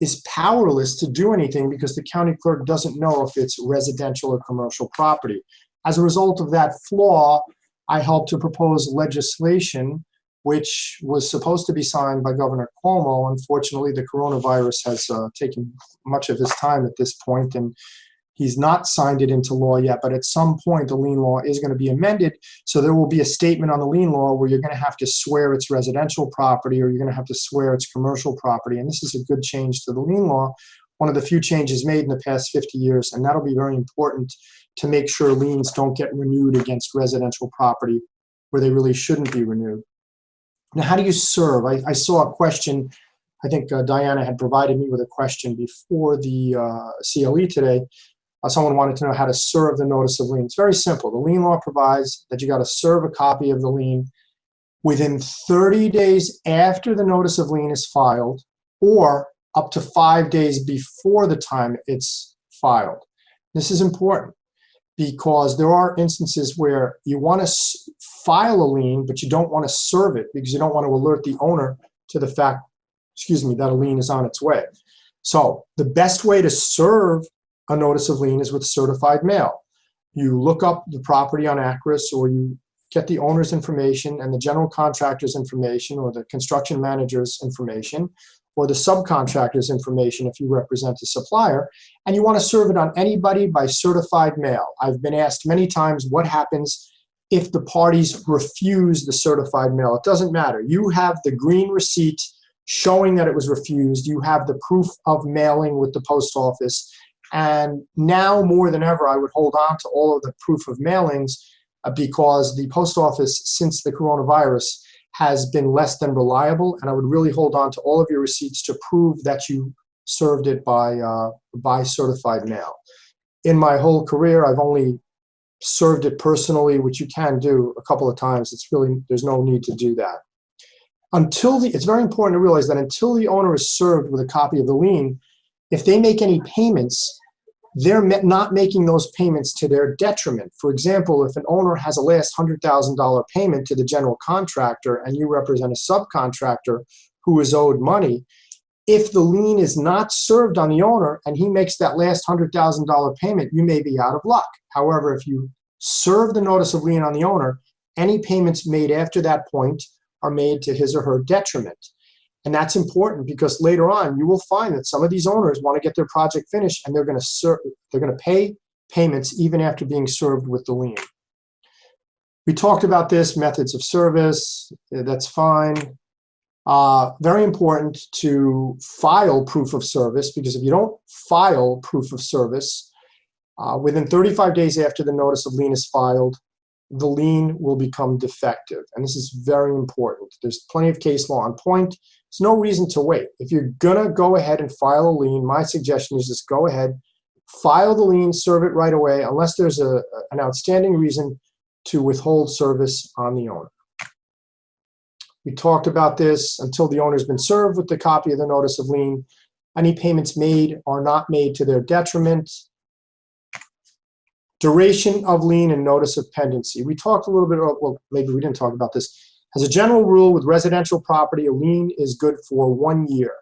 is powerless to do anything because the county clerk doesn't know if it's residential or commercial property. As a result of that flaw, I helped to propose legislation which was supposed to be signed by Governor Cuomo. Unfortunately, the coronavirus has taken much of his time at this point, and he's not signed it into law yet, but at some point the lien law is going to be amended. So there will be a statement on the lien law where you're going to have to swear it's residential property or you're going to have to swear it's commercial property. And this is a good change to the lien law, one of the few changes made in the past 50 years. And that'll be very important to make sure liens don't get renewed against residential property where they really shouldn't be renewed. Now, how do you serve? I saw a question. I think Diana had provided me with a question before the CLE today. Someone wanted to know how to serve the notice of lien. It's very simple. The lien law provides that you got to serve a copy of the lien within 30 days after the notice of lien is filed, or up to 5 days before the time it's filed. This is important because there are instances where you want to file a lien, but you don't want to serve it because you don't want to alert the owner to the fact, that a lien is on its way. So the best way to serve a notice of lien is with certified mail. You look up the property on Acris, or you get the owner's information and the general contractor's information, or the construction manager's information, or the subcontractor's information if you represent a supplier, and you want to serve it on anybody by certified mail. I've been asked many times what happens if the parties refuse the certified mail. It doesn't matter. You have the green receipt showing that it was refused. You have the proof of mailing with the post office. And now more than ever, I would hold on to all of the proof of mailings because the post office, since the coronavirus, has been less than reliable. And I would really hold on to all of your receipts to prove that you served it by certified mail. In my whole career, I've only served it personally, which you can do a couple of times. There's no need to do that. It's very important to realize that until the owner is served with a copy of the lien, if they make any payments, they're not making those payments to their detriment. For example, if an owner has a last $100,000 payment to the general contractor and you represent a subcontractor who is owed money, if the lien is not served on the owner and he makes that last $100,000 payment, you may be out of luck. However, if you serve the notice of lien on the owner, any payments made after that point are made to his or her detriment. And that's important because later on you will find that some of these owners want to get their project finished and they're going to pay payments even after being served with the lien. We talked about this, methods of service, that's fine. Very important to file proof of service, because if you don't file proof of service, within 35 days after the notice of lien is filed, the lien will become defective. And this is very important. There's plenty of case law on point. There's no reason to wait. If you're gonna go ahead and file a lien, my suggestion is just go ahead, file the lien, serve it right away, unless there's an outstanding reason to withhold service on the owner. We talked about this. Until the owner's been served with the copy of the notice of lien, any payments made are not made to their detriment. Duration of lien and notice of pendency. We talked a little bit about, well, maybe we didn't talk about this. As a general rule with residential property, a lien is good for 1 year.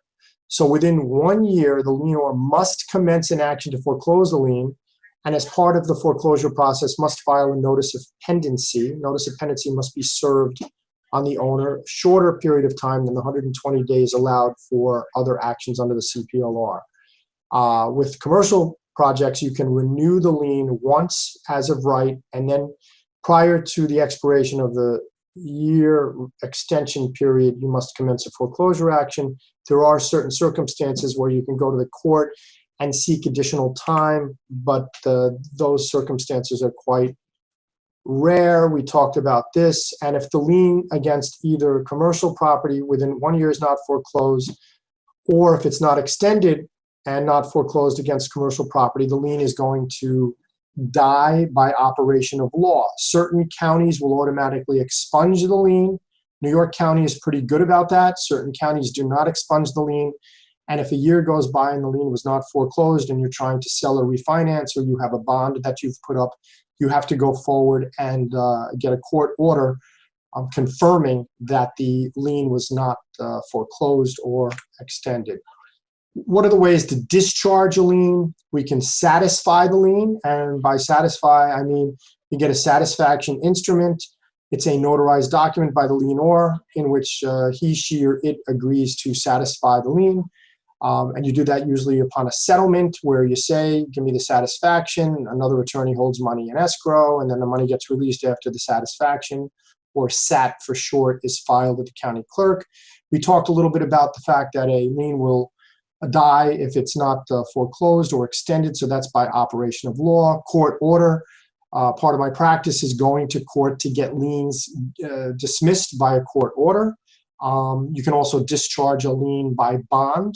So within 1 year, the lienor must commence an action to foreclose the lien, and as part of the foreclosure process must file a notice of pendency. Notice of pendency must be served on the owner, a shorter period of time than the 120 days allowed for other actions under the CPLR. With commercial projects, you can renew the lien once as of right, and then prior to the expiration of the year extension period, you must commence a foreclosure action. There are certain circumstances where you can go to the court and seek additional time, but those circumstances are quite rare. We talked about this. And if the lien against either commercial property within 1 year is not foreclosed, or if it's not extended and not foreclosed against commercial property, the lien is going to die by operation of law. Certain counties will automatically expunge the lien. New York County is pretty good about that. Certain counties do not expunge the lien. And if a year goes by and the lien was not foreclosed and you're trying to sell or refinance, or you have a bond that you've put up, you have to go forward and get a court order confirming that the lien was not foreclosed or extended. What are the ways to discharge a lien? We can satisfy the lien, and by satisfy, I mean you get a satisfaction instrument. It's a notarized document by the lienor in which he, she, or it agrees to satisfy the lien. And you do that usually upon a settlement where you say, give me the satisfaction, another attorney holds money in escrow, and then the money gets released after the satisfaction, or SAT for short, is filed with the county clerk. We talked a little bit about the fact that a lien will die if it's not foreclosed or extended, so that's by operation of law. Court order. Part of my practice is going to court to get liens dismissed by a court order. You can also discharge a lien by bond,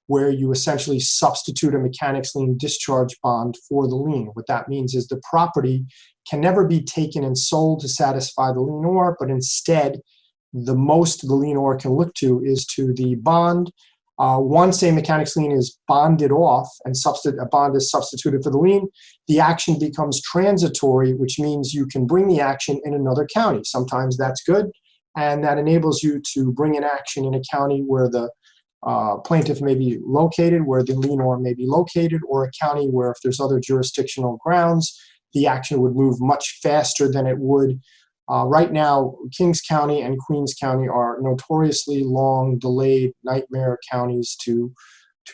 where you essentially substitute a mechanics lien discharge bond for the lien. What that means is the property can never be taken and sold to satisfy the lienor, but instead, the most the lienor can look to is to the bond. Once a mechanics lien is bonded off and a bond is substituted for the lien, the action becomes transitory, which means you can bring the action in another county. Sometimes that's good, and that enables you to bring an action in a county where the plaintiff may be located, where the lienor may be located, or a county where if there's other jurisdictional grounds, the action would move much faster than it would. Right now, Kings County and Queens County are notoriously long, delayed nightmare counties to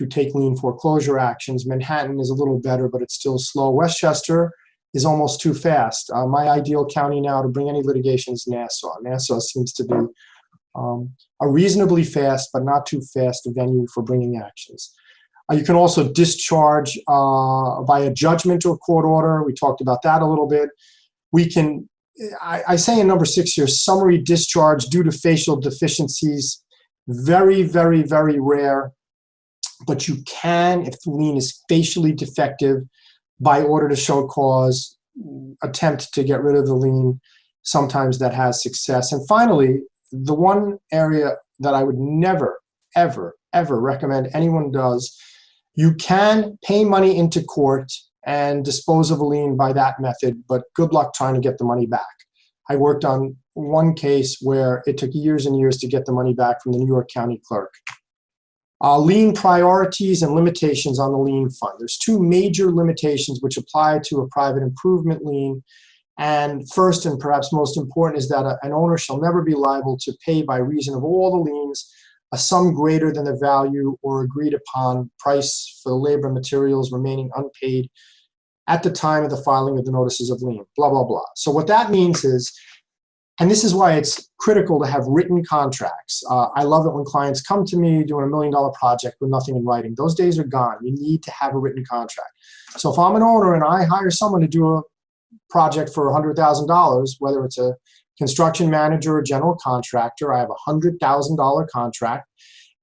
take lien foreclosure actions. Manhattan is a little better, but it's still slow. Westchester is almost too fast. My ideal county now to bring any litigation is Nassau. Nassau seems to be a reasonably fast, but not too fast venue for bringing actions. You can also discharge by a judgment or court order. We talked about that a little bit. We can, I say in number 6 here, summary discharge due to facial deficiencies. Very, very, very rare, but you can, if the lien is facially defective, by order to show cause, attempt to get rid of the lien. Sometimes that has success. And finally, the one area that I would never, ever, ever recommend anyone does, you can pay money into court and dispose of a lien by that method, but good luck trying to get the money back. I worked on one case where it took years and years to get the money back from the New York County clerk. Lien priorities and limitations on the lien fund. There's 2 major limitations which apply to a private improvement lien. And first, and perhaps most important, is that an owner shall never be liable to pay by reason of all the liens a sum greater than the value or agreed upon price for the labor and materials remaining unpaid at the time of the filing of the notices of lien, blah, blah, blah. So what that means is, and this is why it's critical to have written contracts. I love it when clients come to me doing $1 million project with nothing in writing. Those days are gone. You need to have a written contract. So if I'm an owner and I hire someone to do a project for $100,000, whether it's a construction manager or general contractor, I have a $100,000 contract,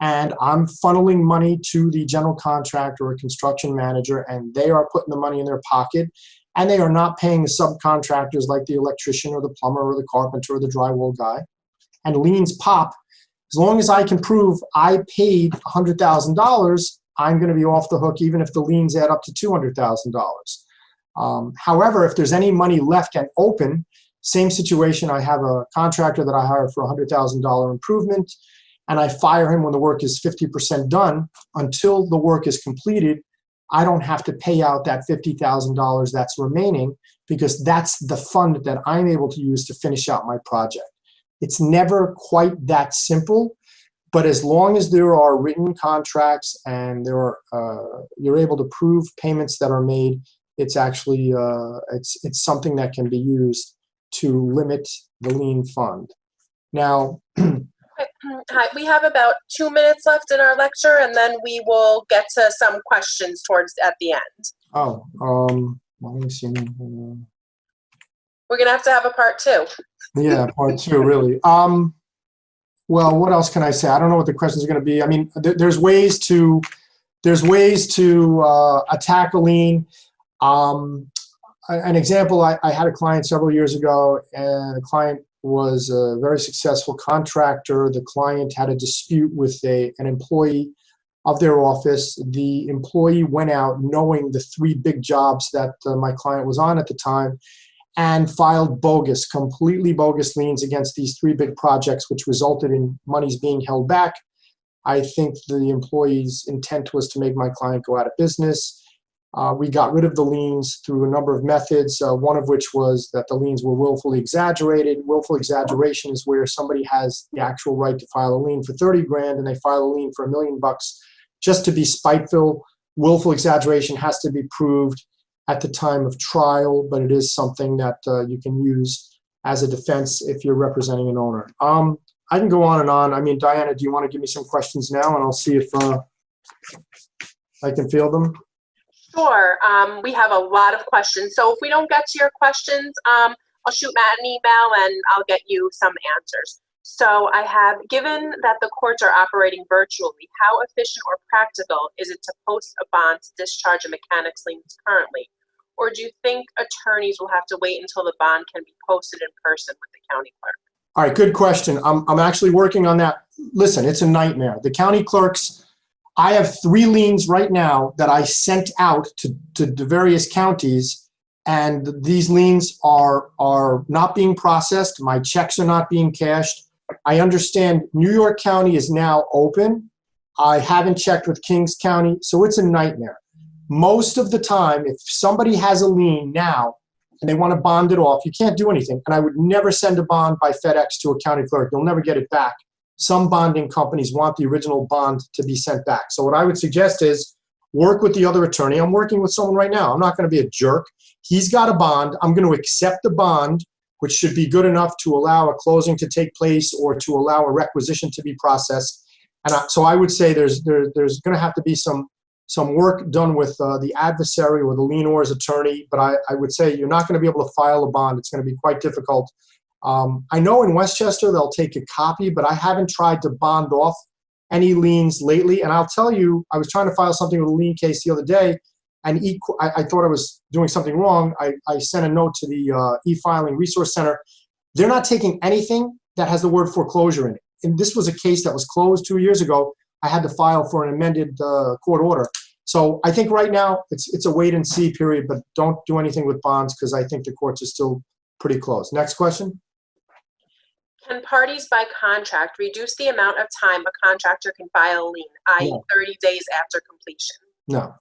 and I'm funneling money to the general contractor or construction manager, and they are putting the money in their pocket, and they are not paying the subcontractors like the electrician or the plumber or the carpenter or the drywall guy. And liens pop. As long as I can prove I paid $100,000, I'm going to be off the hook even if the liens add up to $200,000. However, if there's any money left and open, same situation, I have a contractor that I hired for a $100,000 improvement, and I fire him when the work is 50% done. Until the work is completed, I don't have to pay out that $50,000 that's remaining, because that's the fund that I'm able to use to finish out my project. It's never quite that simple, but as long as there are written contracts and you're able to prove payments that are made, it's actually it's something that can be used to limit the lien fund. Now, Hi, we have about 2 minutes left in our lecture, and then we will get to some questions at the end. Let me see. We're gonna have to have a part 2. Yeah, part 2, really. Well, what else can I say? I don't know what the questions are going to be. I mean, there's ways to attack a lien. An example, I had a client several years ago, and the client was a very successful contractor. The client had a dispute with an employee of their office. The employee went out knowing the 3 big jobs that my client was on at the time, and filed completely bogus liens against these 3 big projects, which resulted in monies being held back. I think the employee's intent was to make my client go out of business. We got rid of the liens through a number of methods, one of which was that the liens were willfully exaggerated. Willful exaggeration is where somebody has the actual right to file a lien for 30 grand and they file a lien for $1 million just to be spiteful. Willful exaggeration has to be proved at the time of trial, but it is something that you can use as a defense if you're representing an owner. I can go on and on. I mean, Diana, do you want to give me some questions now, and I'll see if I can field them? Sure. We have a lot of questions. So if we don't get to your questions, I'll shoot Matt an email and I'll get you some answers. So I have, given that the courts are operating virtually, how efficient or practical is it to post a bond to discharge a mechanics lien currently? Or do you think attorneys will have to wait until the bond can be posted in person with the county clerk? All right, good question. I'm actually working on that. Listen, it's a nightmare. The county clerks, I have 3 liens right now that I sent out to the various counties, and these liens are not being processed. My checks are not being cashed. I understand New York County is now open. I haven't checked with Kings County, so it's a nightmare. Most of the time, if somebody has a lien now and they want to bond it off, you can't do anything. And I would never send a bond by FedEx to a county clerk. You'll never get it back. Some bonding companies want the original bond to be sent back. So what I would suggest is work with the other attorney. I'm working with someone right now. I'm not going to be a jerk. He's got a bond. I'm going to accept the bond, which should be good enough to allow a closing to take place or to allow a requisition to be processed. And so I would say there's going to have to be some work done with the adversary or the lienor's attorney, but I would say you're not going to be able to file a bond. It's going to be quite difficult. I know in Westchester they'll take a copy, but I haven't tried to bond off any liens lately. And I'll tell you, I was trying to file something with a lien case the other day, and I thought I was doing something wrong. I sent a note to the e-filing resource center. They're not taking anything that has the word foreclosure in it. And this was a case that was closed 2 years ago. I had to file for an amended court order. So I think right now it's a wait and see period, but don't do anything with bonds because I think the courts are still pretty close. Next question. Can parties by contract reduce the amount of time a contractor can file a lien, i.e. No. 30 days after completion? No.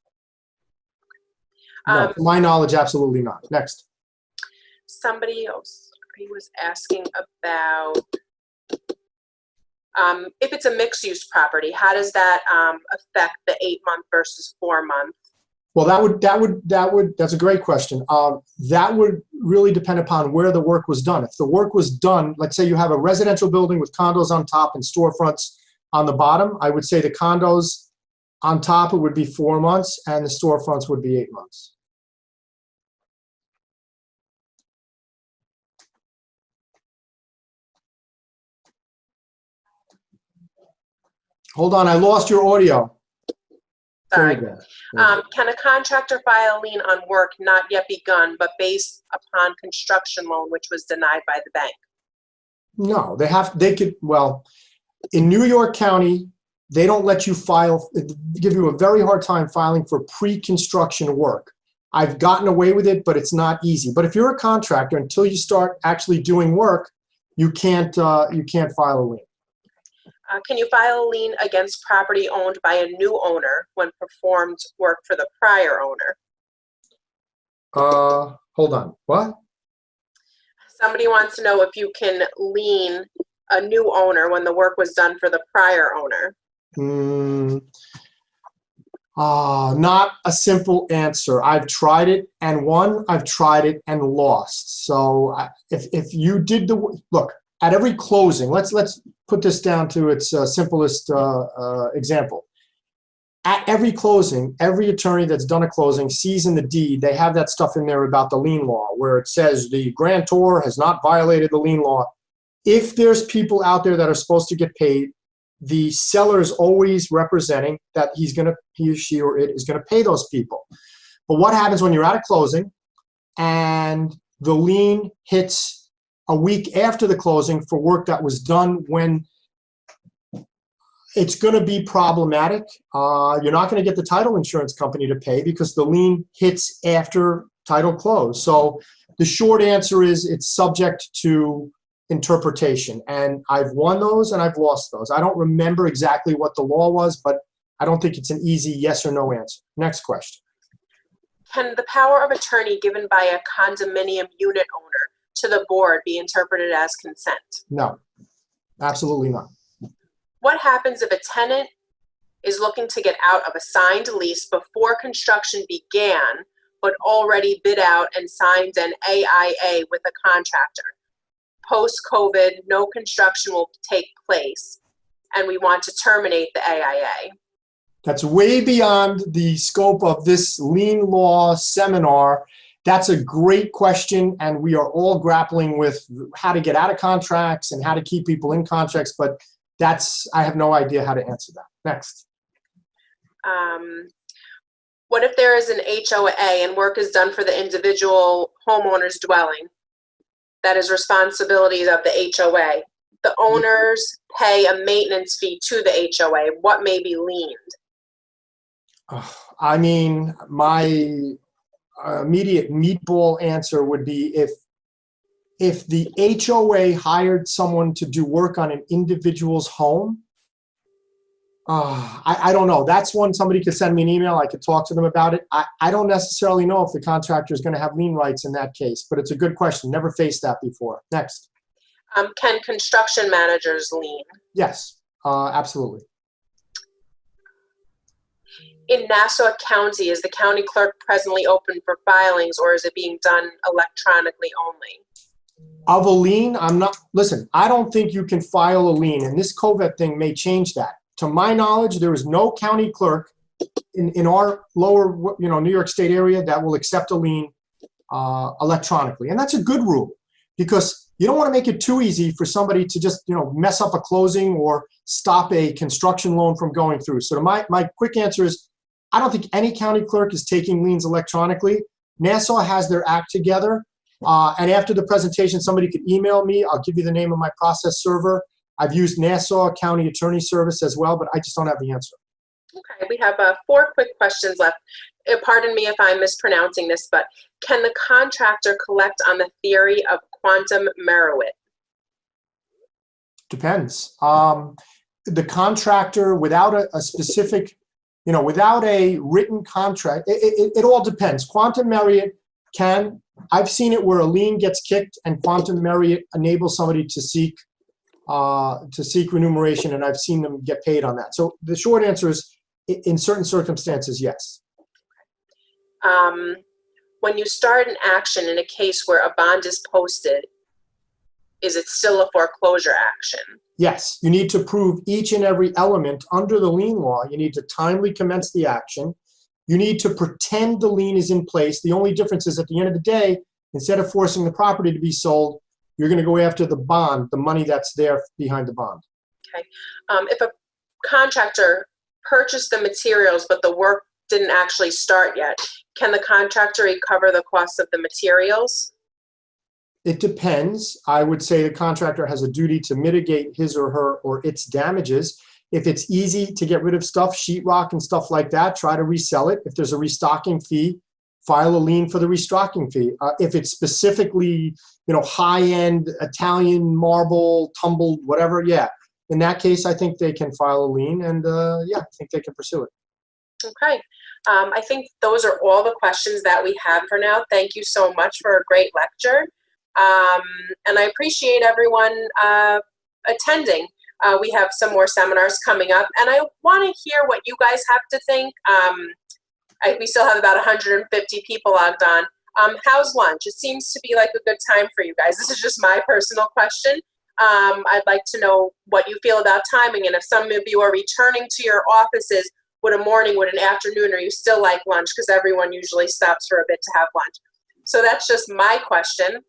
No, to my knowledge, absolutely not. Next. Somebody else was asking about if it's a mixed-use property, how does that affect the 8-month versus 4-month? Well, that's a great question. That would really depend upon where the work was done. If the work was done, let's say you have a residential building with condos on top and storefronts on the bottom, I would say the condos on top, it would be 4 months and the storefronts would be 8 months. Hold on, I lost your audio. Sorry. Can a contractor file a lien on work not yet begun, but based upon construction loan, which was denied by the bank? No, well, in New York County, they don't let you file, give you a very hard time filing for pre-construction work. I've gotten away with it, but it's not easy. But if you're a contractor, until you start actually doing work, you can't file a lien. Can you file a lien against property owned by a new owner when performed work for the prior owner? Hold on. What? Somebody wants to know if you can lien a new owner when the work was done for the prior owner. Not a simple answer. I've tried it and won. I've tried it and lost. So if you did look, at every closing, let's put this down to its simplest example. At every closing, every attorney that's done a closing sees in the deed, they have that stuff in there about the lien law where it says the grantor has not violated the lien law. if there's people out there that are supposed to get paid, the seller is always representing that he or she or it is gonna pay those people. But what happens when you're at a closing and the lien hits a week after the closing for work that was done when it's going to be problematic? You're not going to get the title insurance company to pay because the lien hits after title close. So the short answer is it's subject to interpretation. And I've won those and I've lost those. I don't remember exactly what the law was, but I don't think it's an easy yes or no answer. Next question. Can the power of attorney given by a condominium unit owner to the board be interpreted as consent? No, absolutely not. What happens if a tenant is looking to get out of a signed lease before construction began, but already bid out and signed an AIA with a contractor? Post-COVID, no construction will take place, and we want to terminate the AIA. That's way beyond the scope of this lien law seminar. That's a great question, and we are all grappling with how to get out of contracts and how to keep people in contracts, but I have no idea how to answer that. Next. What if there is an HOA and work is done for the individual homeowner's dwelling? That is responsibility of the HOA. The owners pay a maintenance fee to the HOA. What may be liened? I mean, my immediate meatball answer would be if the HOA hired someone to do work on an individual's home, I don't know. That's one somebody could send me an email. I could talk to them about it. I don't necessarily know if the contractor is going to have lien rights in that case, but it's a good question. Never faced that before. Next. Can construction managers lien? Yes, absolutely. In Nassau County, is the county clerk presently open for filings, or is it being done electronically only? Of a lien, listen, I don't think you can file a lien, and this COVID thing may change that. To my knowledge, there is no county clerk in our lower, New York State area that will accept a lien electronically. And that's a good rule, because you don't want to make it too easy for somebody to just, mess up a closing or stop a construction loan from going through. So my quick answer is, I don't think any county clerk is taking liens electronically. Nassau has their act together. And after the presentation, somebody could email me. I'll give you the name of my process server. I've used Nassau County Attorney Service as well, but I just don't have the answer. Okay, we have 4 quick questions left. Pardon me if I'm mispronouncing this, but can the contractor collect on the theory of quantum meruit? Depends. The contractor, without a specific, without a written contract, it all depends. Quantum meruit I've seen it where a lien gets kicked and quantum meruit enables somebody to seek remuneration, and I've seen them get paid on that. So the short answer is, in certain circumstances, yes. When you start an action in a case where a bond is posted, is it still a foreclosure action? Yes, you need to prove each and every element under the lien law. You need to timely commence the action. You need to pretend the lien is in place. The only difference is, at the end of the day, instead of forcing the property to be sold, you're going to go after the bond, the money that's there behind the bond. Okay. If a contractor purchased the materials but the work didn't actually start yet, can the contractor recover the cost of the materials? It depends. I would say the contractor has a duty to mitigate his or her or its damages. If it's easy to get rid of stuff, sheetrock and stuff like that, try to resell it. If there's a restocking fee, file a lien for the restocking fee. If it's specifically, high-end Italian marble, tumbled, whatever, yeah. In that case, I think they can file a lien, and I think they can pursue it. Okay. I think those are all the questions that we have for now. Thank you so much for a great lecture. And I appreciate everyone attending. We have some more seminars coming up, and I want to hear what you guys have to think. We still have about 150 people logged on. How's lunch? It seems to be like a good time for you guys. This is just my personal question. I'd like to know what you feel about timing, and if some of you are returning to your offices, would a morning, would an afternoon, or you still like lunch? Because everyone usually stops for a bit to have lunch. So that's just my question.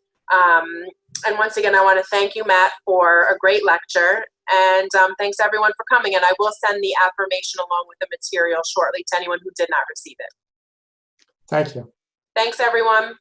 And once again, I want to thank you, Matt, for a great lecture. And thanks everyone for coming. And I will send the affirmation along with the material shortly to anyone who did not receive it. Thank you. Thanks, everyone.